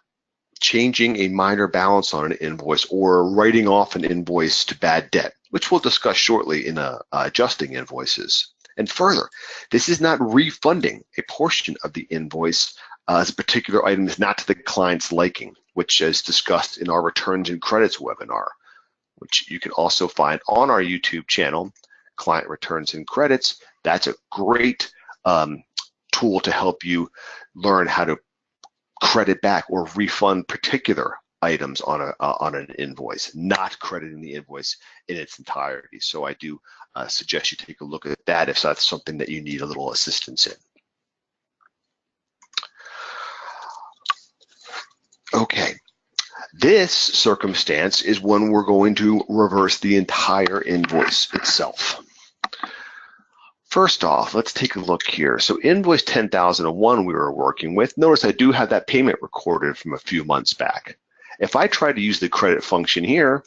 changing a minor balance on an invoice or writing off an invoice to bad debt, which we'll discuss shortly in adjusting invoices. And further, this is not refunding a portion of the invoice as a particular item is not to the client's liking, which is discussed in our returns and credits webinar, which you can also find on our YouTube channel, Client Returns and Credits. That's a great tool to help you learn how to credit back or refund particular items on an invoice, not crediting the invoice in its entirety. So I do suggest you take a look at that if that's something that you need a little assistance in. Okay, this circumstance is when we're going to reverse the entire invoice itself. First off, let's take a look here. So invoice 10,001 we were working with. Notice I do have that payment recorded from a few months back. If I try to use the credit function here,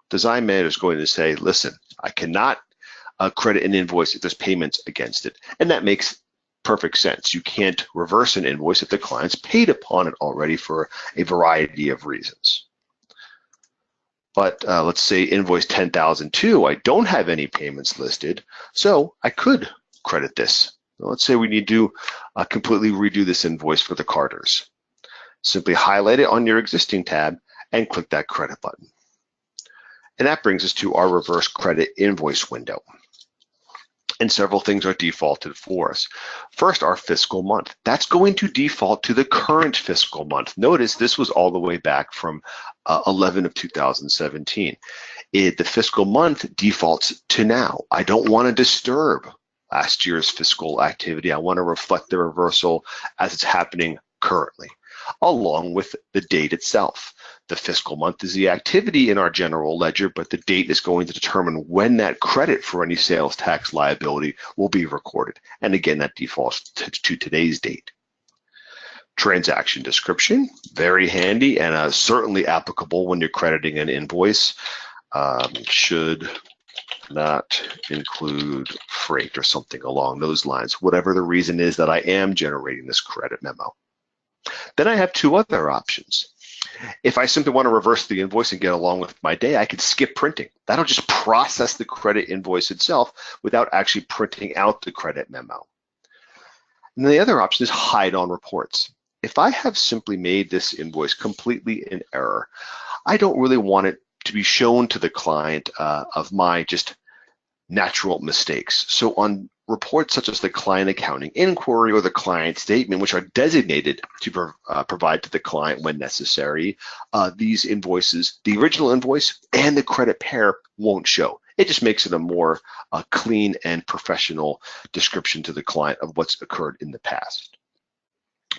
Design Manager is going to say, listen, I cannot credit an invoice if there's payments against it. And that makes perfect sense. You can't reverse an invoice if the client's paid upon it already for a variety of reasons. But let's say invoice 10,002, I don't have any payments listed, so I could credit this. Let's say we need to completely redo this invoice for the Carters. Simply highlight it on your existing tab and click that credit button. And that brings us to our reverse credit invoice window. And several things are defaulted for us. First, our fiscal month. That's going to default to the current fiscal month. Notice this was all the way back from 11 of 2017. The fiscal month defaults to now. I don't want to disturb last year's fiscal activity. I want to reflect the reversal as it's happening currently, along with the date itself. The fiscal month is the activity in our general ledger, but the date is going to determine when that credit for any sales tax liability will be recorded. And again, that defaults to today's date. transaction description, very handy and certainly applicable when you're crediting an invoice. Should not include freight or something along those lines, whatever the reason is that I am generating this credit memo. Then I have two other options. If I simply want to reverse the invoice and get along with my day, I could skip printing. That'll just process the credit invoice itself without actually printing out the credit memo. And the other option is hide on reports. If I have simply made this invoice completely in error, I don't really want it to be shown to the client of my just natural mistakes. So on reports such as the client accounting inquiry or the client statement, which are designated to provide to the client when necessary, these invoices, the original invoice and the credit pair, won't show. It just makes it a more clean and professional description to the client of what's occurred in the past.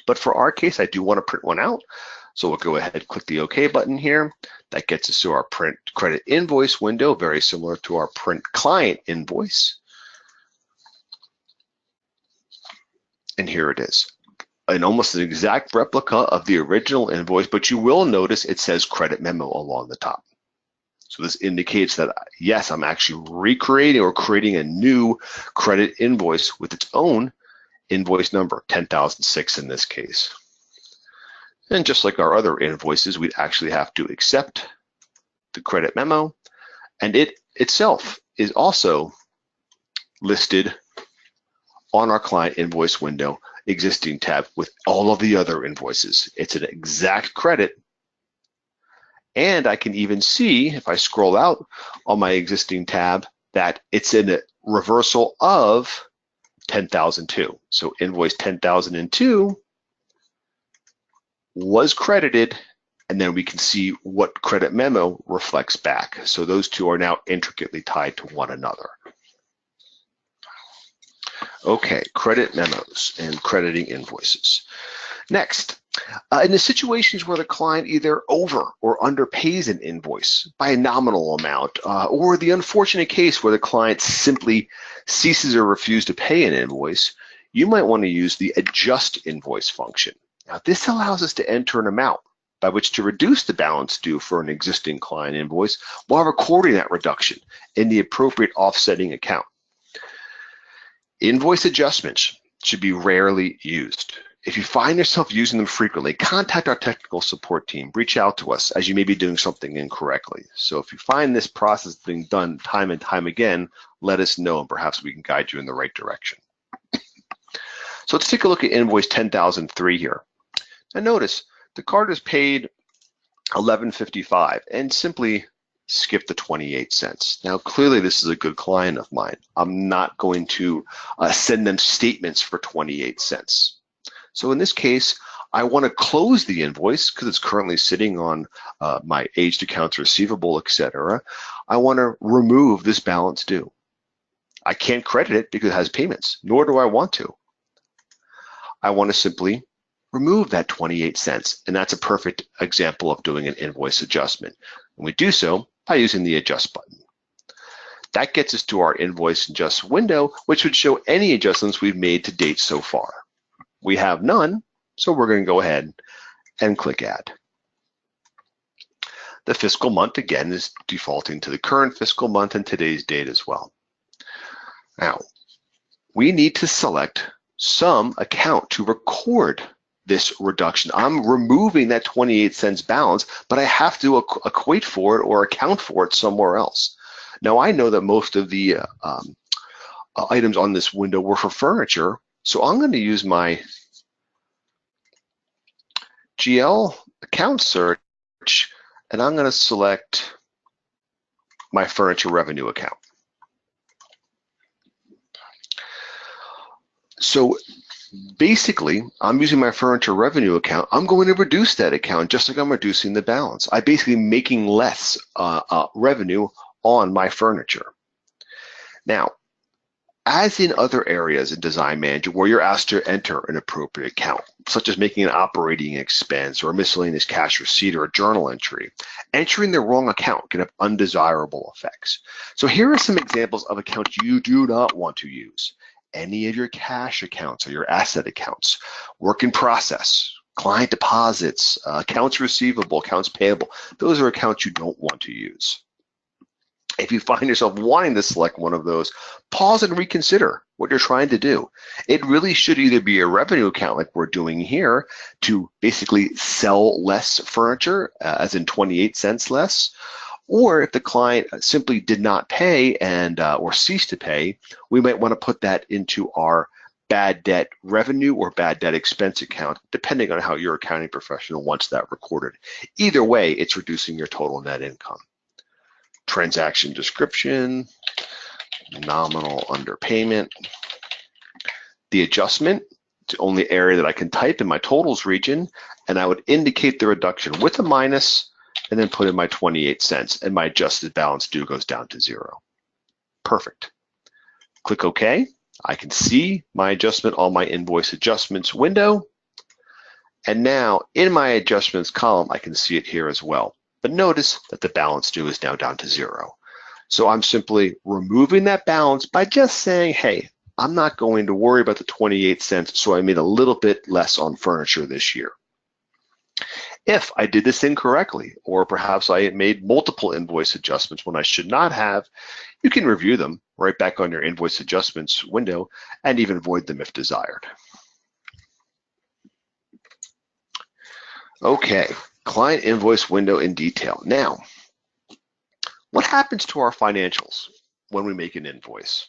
But for our case, I do want to print one out. So we'll go ahead and click the OK button here. That gets us to our print credit invoice window, very similar to our print client invoice. And here it is, an almost an exact replica of the original invoice, but you will notice it says credit memo along the top. So this indicates that, yes, I'm actually recreating or creating a new credit invoice with its own invoice number, 10,006 in this case. And just like our other invoices, we'd actually have to accept the credit memo, and it itself is also listed on our client invoice window existing tab with all of the other invoices. It's an exact credit. And I can even see, if I scroll out on my existing tab, that it's in a reversal of 10,002. So invoice 10,002 was credited, and then we can see what credit memo reflects back. So those two are now intricately tied to one another. Okay, credit memos and crediting invoices. Next, in the situations where the client either over or underpays an invoice by a nominal amount, or the unfortunate case where the client simply ceases or refuses to pay an invoice, you might want to use the adjust invoice function. Now, this allows us to enter an amount by which to reduce the balance due for an existing client invoice while recording that reduction in the appropriate offsetting account. Invoice adjustments should be rarely used. If you find yourself using them frequently, contact our technical support team. Reach out to us as you may be doing something incorrectly. So if you find this process being done time and time again, let us know and perhaps we can guide you in the right direction. So let's take a look at invoice 10,003 here. Now notice the card is paid $11.55 and simply skip the 28 cents. Now clearly this is a good client of mine. I'm not going to send them statements for 28 cents. So in this case, I want to close the invoice because it's currently sitting on my aged accounts receivable, etc. I want to remove this balance due. I can't credit it because it has payments, nor do I want to. I want to simply remove that 28 cents, and that's a perfect example of doing an invoice adjustment. And we do so by using the adjust button. That gets us to our invoice adjust window, which would show any adjustments we've made to date so far. We have none, so we're going to go ahead and click add. The fiscal month again is defaulting to the current fiscal month and today's date as well. Now, we need to select some account to record this reduction. I'm removing that 28 cents balance, but I have to equate for it or account for it somewhere else. Now I know that most of the items on this window were for furniture, so I'm going to use my GL account search, and I'm going to select my furniture revenue account. So basically, I'm using my furniture revenue account. I'm going to reduce that account just like I'm reducing the balance. I'm basically making less revenue on my furniture. Now, as in other areas in Design Manager where you're asked to enter an appropriate account, such as making an operating expense or a miscellaneous cash receipt or a journal entry, entering the wrong account can have undesirable effects. So here are some examples of accounts you do not want to use. Any of your cash accounts or your asset accounts, work in process, client deposits, accounts receivable, accounts payable. Those are accounts you don't want to use. If you find yourself wanting to select one of those, pause and reconsider what you're trying to do. It really should either be a revenue account like we're doing here to basically sell less furniture, as in 28 cents less, or if the client simply did not pay and or ceased to pay, we might want to put that into our bad debt revenue or bad debt expense account, depending on how your accounting professional wants that recorded. Either way, it's reducing your total net income. Transaction description, nominal underpayment. The adjustment, it's the only area that I can type in my totals region, and I would indicate the reduction with a minus and then put in my 28 cents, and my adjusted balance due goes down to 0. Perfect. Click OK. I can see my adjustment on my invoice adjustments window. And now in my adjustments column, I can see it here as well. But notice that the balance due is now down to 0. So I'm simply removing that balance by just saying, hey, I'm not going to worry about the 28 cents, so I made a little bit less on furniture this year. If I did this incorrectly, or perhaps I made multiple invoice adjustments when I should not have, you can review them right back on your invoice adjustments window and even void them if desired. Okay, client invoice window in detail. Now, what happens to our financials when we make an invoice?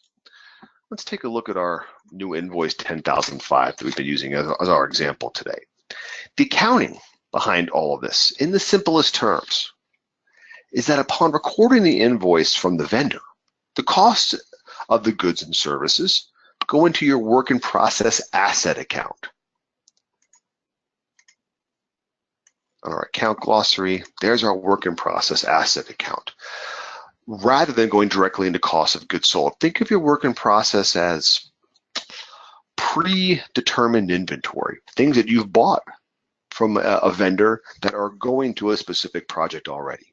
Let's take a look at our new invoice 10,005 that we've been using as our example today. The accounting behind all of this, in the simplest terms, is that upon recording the invoice from the vendor, the cost of the goods and services go into your work in process asset account. On our account glossary, there's our work in process asset account. Rather than going directly into cost of goods sold, think of your work in process as predetermined inventory, things that you've bought from a vendor that are going to a specific project already.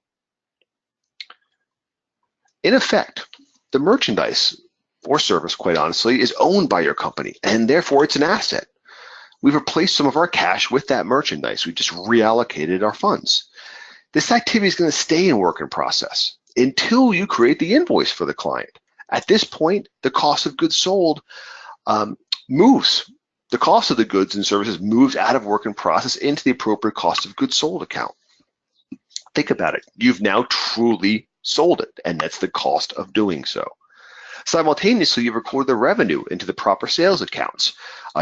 In effect, the merchandise or service, quite honestly, is owned by your company, and therefore it's an asset. We've replaced some of our cash with that merchandise. We just reallocated our funds. This activity is going to stay in work in process until you create the invoice for the client. At this point, the cost of goods sold moves. The cost of the goods and services moves out of work in process into the appropriate cost of goods sold account. Think about it. You've now truly sold it, and that's the cost of doing so. Simultaneously, you record the revenue into the proper sales accounts.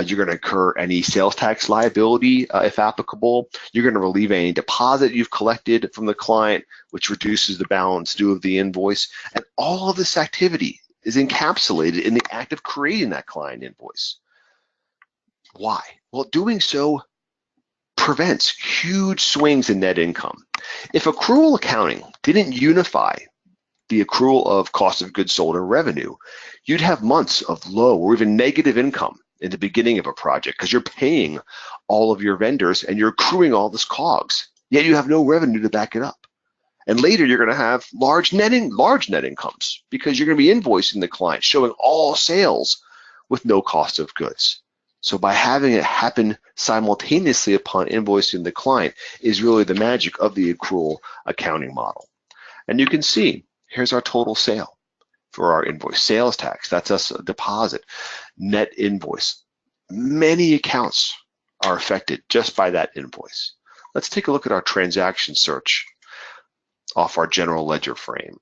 You're going to incur any sales tax liability if applicable. You're going to relieve any deposit you've collected from the client, which reduces the balance due of the invoice. And all of this activity is encapsulated in the act of creating that client invoice. Why? Well, doing so prevents huge swings in net income. If accrual accounting didn't unify the accrual of cost of goods sold and revenue, you'd have months of low or even negative income in the beginning of a project because you're paying all of your vendors and you're accruing all this COGS, yet you have no revenue to back it up. And later you're going to have large net incomes because you're going to be invoicing the client, showing all sales with no cost of goods. So by having it happen simultaneously upon invoicing the client is really the magic of the accrual accounting model. And you can see, here's our total sale for our invoice. Sales tax, that's us a deposit. Net invoice. Many accounts are affected just by that invoice. Let's take a look at our transaction search off our general ledger frame.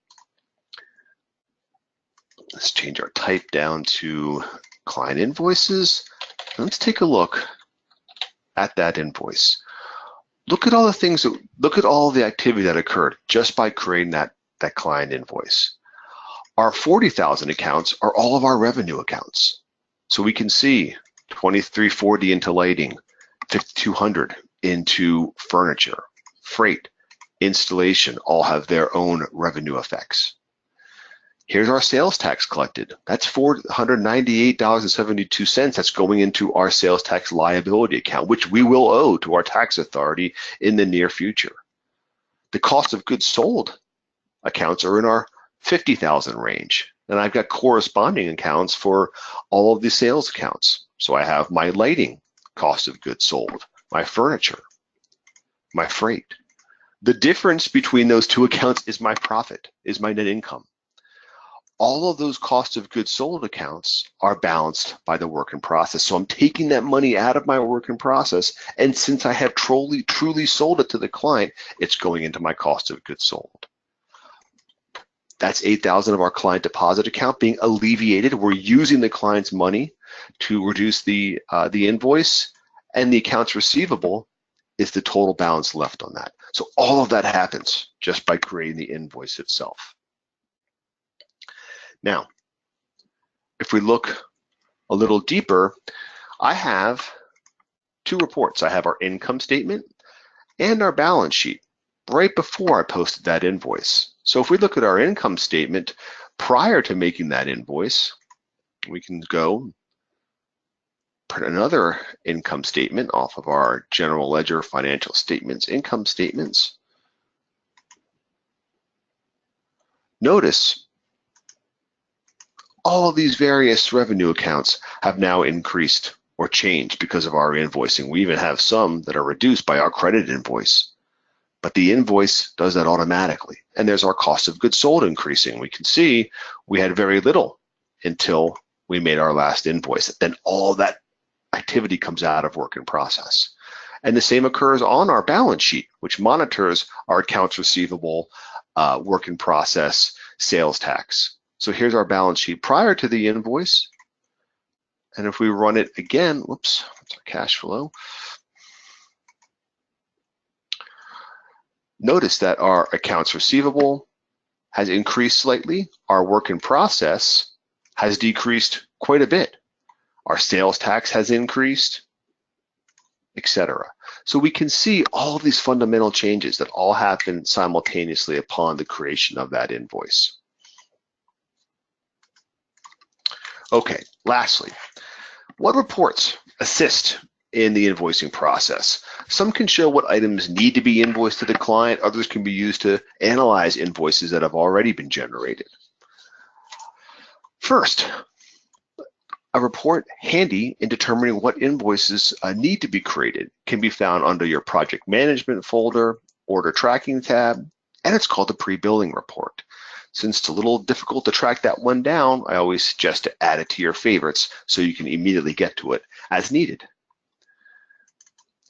Let's change our type down to client invoices. Let's take a look at that invoice. Look at all the things look at all the activity that occurred just by creating that client invoice. Our 40,000 accounts are all of our revenue accounts. So we can see 2340 into lighting, 5200 into furniture, freight, installation, all have their own revenue effects. Here's our sales tax collected. That's $498.72. That's going into our sales tax liability account, which we will owe to our tax authority in the near future. The cost of goods sold accounts are in our 50,000 range. And I've got corresponding accounts for all of the sales accounts. So I have my lighting cost of goods sold my furniture, my freight. The difference between those two accounts is my profit, is my net income. All of those cost of goods sold accounts are balanced by the work in process. So I'm taking that money out of my work in process, and since I have truly sold it to the client, it's going into my cost of goods sold. That's $8,000 of our client deposit account being alleviated. We're using the client's money to reduce the invoice, and the accounts receivable is the total balance left on that. So all of that happens just by creating the invoice itself. Now, if we look a little deeper, I have two reports. I have our income statement and our balance sheet right before I posted that invoice. So if we look at our income statement prior to making that invoice, we can go print another income statement off of our general ledger financial statements, income statements. Notice all of these various revenue accounts have now increased or changed because of our invoicing. We even have some that are reduced by our credit invoice, but the invoice does that automatically. And there's our cost of goods sold increasing. We can see we had very little until we made our last invoice. Then all that activity comes out of work in process. And the same occurs on our balance sheet, which monitors our accounts receivable, work in process, sales tax. So here's our balance sheet prior to the invoice. And if we run it again, whoops, that's our cash flow. Notice that our accounts receivable has increased slightly. Our work in process has decreased quite a bit. Our sales tax has increased, etc. So we can see all of these fundamental changes that all happen simultaneously upon the creation of that invoice. Okay, lastly, what reports assist in the invoicing process? Some can show what items need to be invoiced to the client. Others can be used to analyze invoices that have already been generated. First, a report handy in determining what invoices need to be created can be found under your project management folder, order tracking tab, and it's called the pre-billing report. Since it's a little difficult to track that one down, I always suggest to add it to your favorites so you can immediately get to it as needed.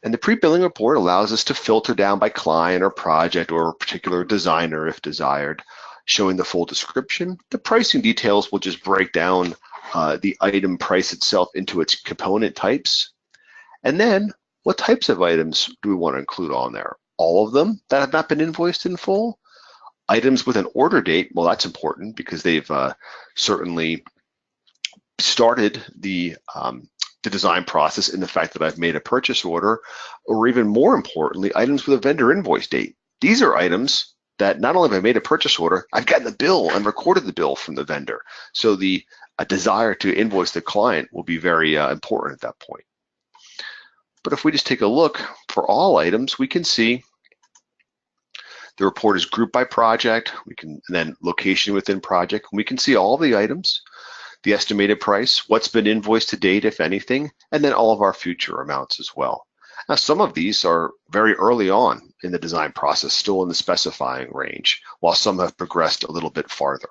And the pre-billing report allows us to filter down by client or project or a particular designer if desired, showing the full description. The pricing details will just break down the item price itself into its component types. And then what types of items do we want to include on there? All of them that have not been invoiced in full? Items with an order date, well, that's important because they've certainly started the design process in the fact that I've made a purchase order, or even more importantly, items with a vendor invoice date. These are items that not only have I made a purchase order, I've gotten the bill and recorded the bill from the vendor. So the desire to invoice the client will be very important at that point. But if we just take a look for all items, we can see the report is grouped by project. We can then location within project. We can see all the items, the estimated price, what's been invoiced to date, if anything, and then all of our future amounts as well. Now, some of these are very early on in the design process, still in the specifying range, while some have progressed a little bit farther.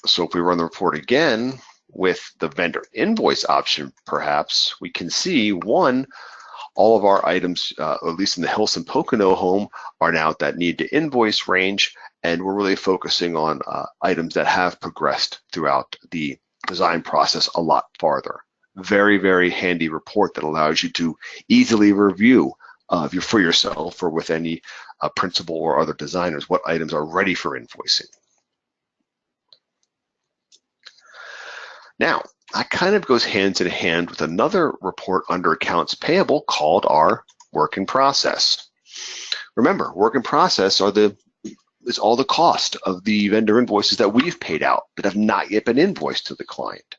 So if we run the report again with the vendor invoice option, perhaps, we can see one, all of our items, at least in the Hilson Pocono home, are now at that need to invoice range, and we're really focusing on items that have progressed throughout the design process a lot farther. Very, very handy report that allows you to easily review for yourself or with any principal or other designers what items are ready for invoicing. Now, that kind of goes hand in hand with another report under accounts payable called our work in process. Remember, work in process is all the cost of the vendor invoices that we've paid out that have not yet been invoiced to the client.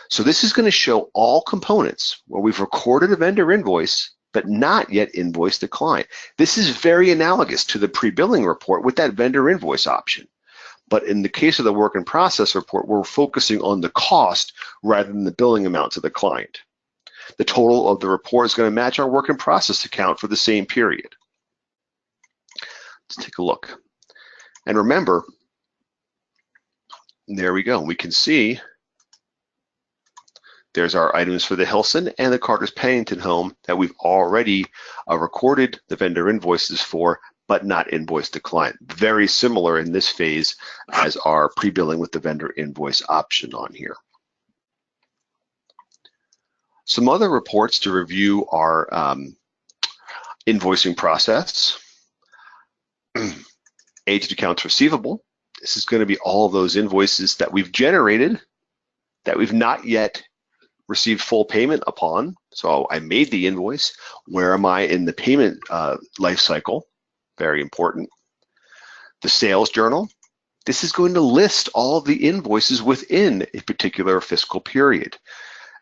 So this is going to show all components where we've recorded a vendor invoice but not yet invoiced the client. This is very analogous to the pre-billing report with that vendor invoice option. But in the case of the work in process report, we're focusing on the cost rather than the billing amount to the client. the total of the report is going to match our work in process account for the same period. Let's take a look. And remember, there we go. We can see there's our items for the Hilson and the Carter's Pennington home that we've already recorded the vendor invoices for, but not invoiced the client. Very similar in this phase as our pre-billing with the vendor invoice option on here. Some other reports to review our invoicing process. Aged accounts receivable. This is going to be all of those invoices that we've generated that we've not yet received full payment upon. So I made the invoice. Where am I in the payment life cycle? Very important. The sales journal. This is going to list all of the invoices within a particular fiscal period.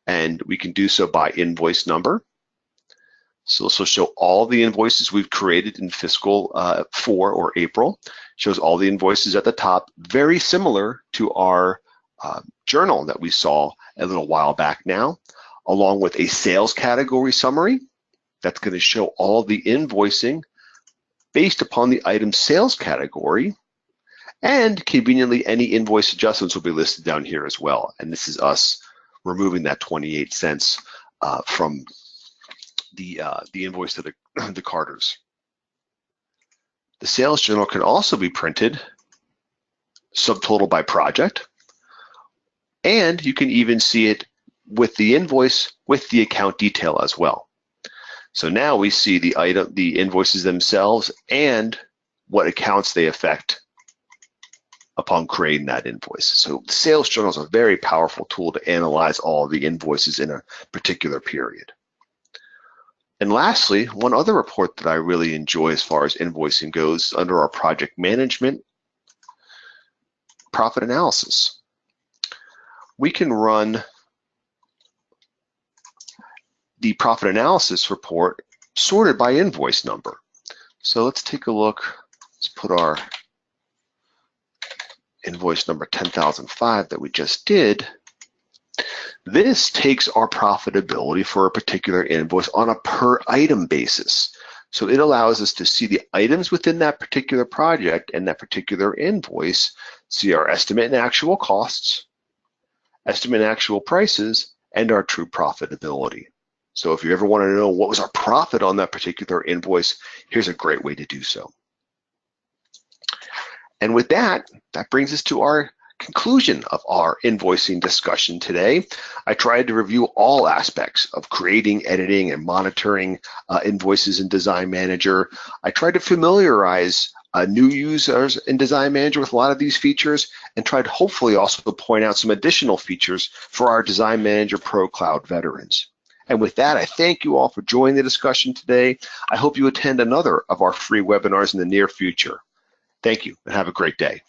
And we can do so by invoice number. So this will show all the invoices we've created in fiscal 4 or April. Shows all the invoices at the top, very similar to our journal that we saw a little while back now, along with a sales category summary. That's going to show all the invoicing based upon the item sales category, and conveniently any invoice adjustments will be listed down here as well. And this is us removing that 28 cents from the invoice to the Carters. The sales journal can also be printed subtotal by project, and you can even see it with the invoice with the account detail as well. So now we see the invoices themselves and what accounts they affect upon creating that invoice. So the sales journal is a very powerful tool to analyze all of the invoices in a particular period. And lastly, one other report that I really enjoy as far as invoicing goes under our project management, profit analysis. We can run the profit analysis report sorted by invoice number. So let's take a look. Let's put our invoice number 10,005 that we just did. This takes our profitability for a particular invoice on a per item basis. So it allows us to see the items within that particular project and that particular invoice, see our estimate and actual costs, estimate and actual prices, and our true profitability. So if you ever want to know what was our profit on that particular invoice, here's a great way to do so. And with that, that brings us to our conclusion of our invoicing discussion today. I tried to review all aspects of creating, editing, and monitoring invoices in Design Manager. I tried to familiarize new users in Design Manager with a lot of these features, and tried hopefully also to point out some additional features for our Design Manager Pro Cloud veterans. And with that, I thank you all for joining the discussion today. I hope you attend another of our free webinars in the near future. Thank you, and have a great day.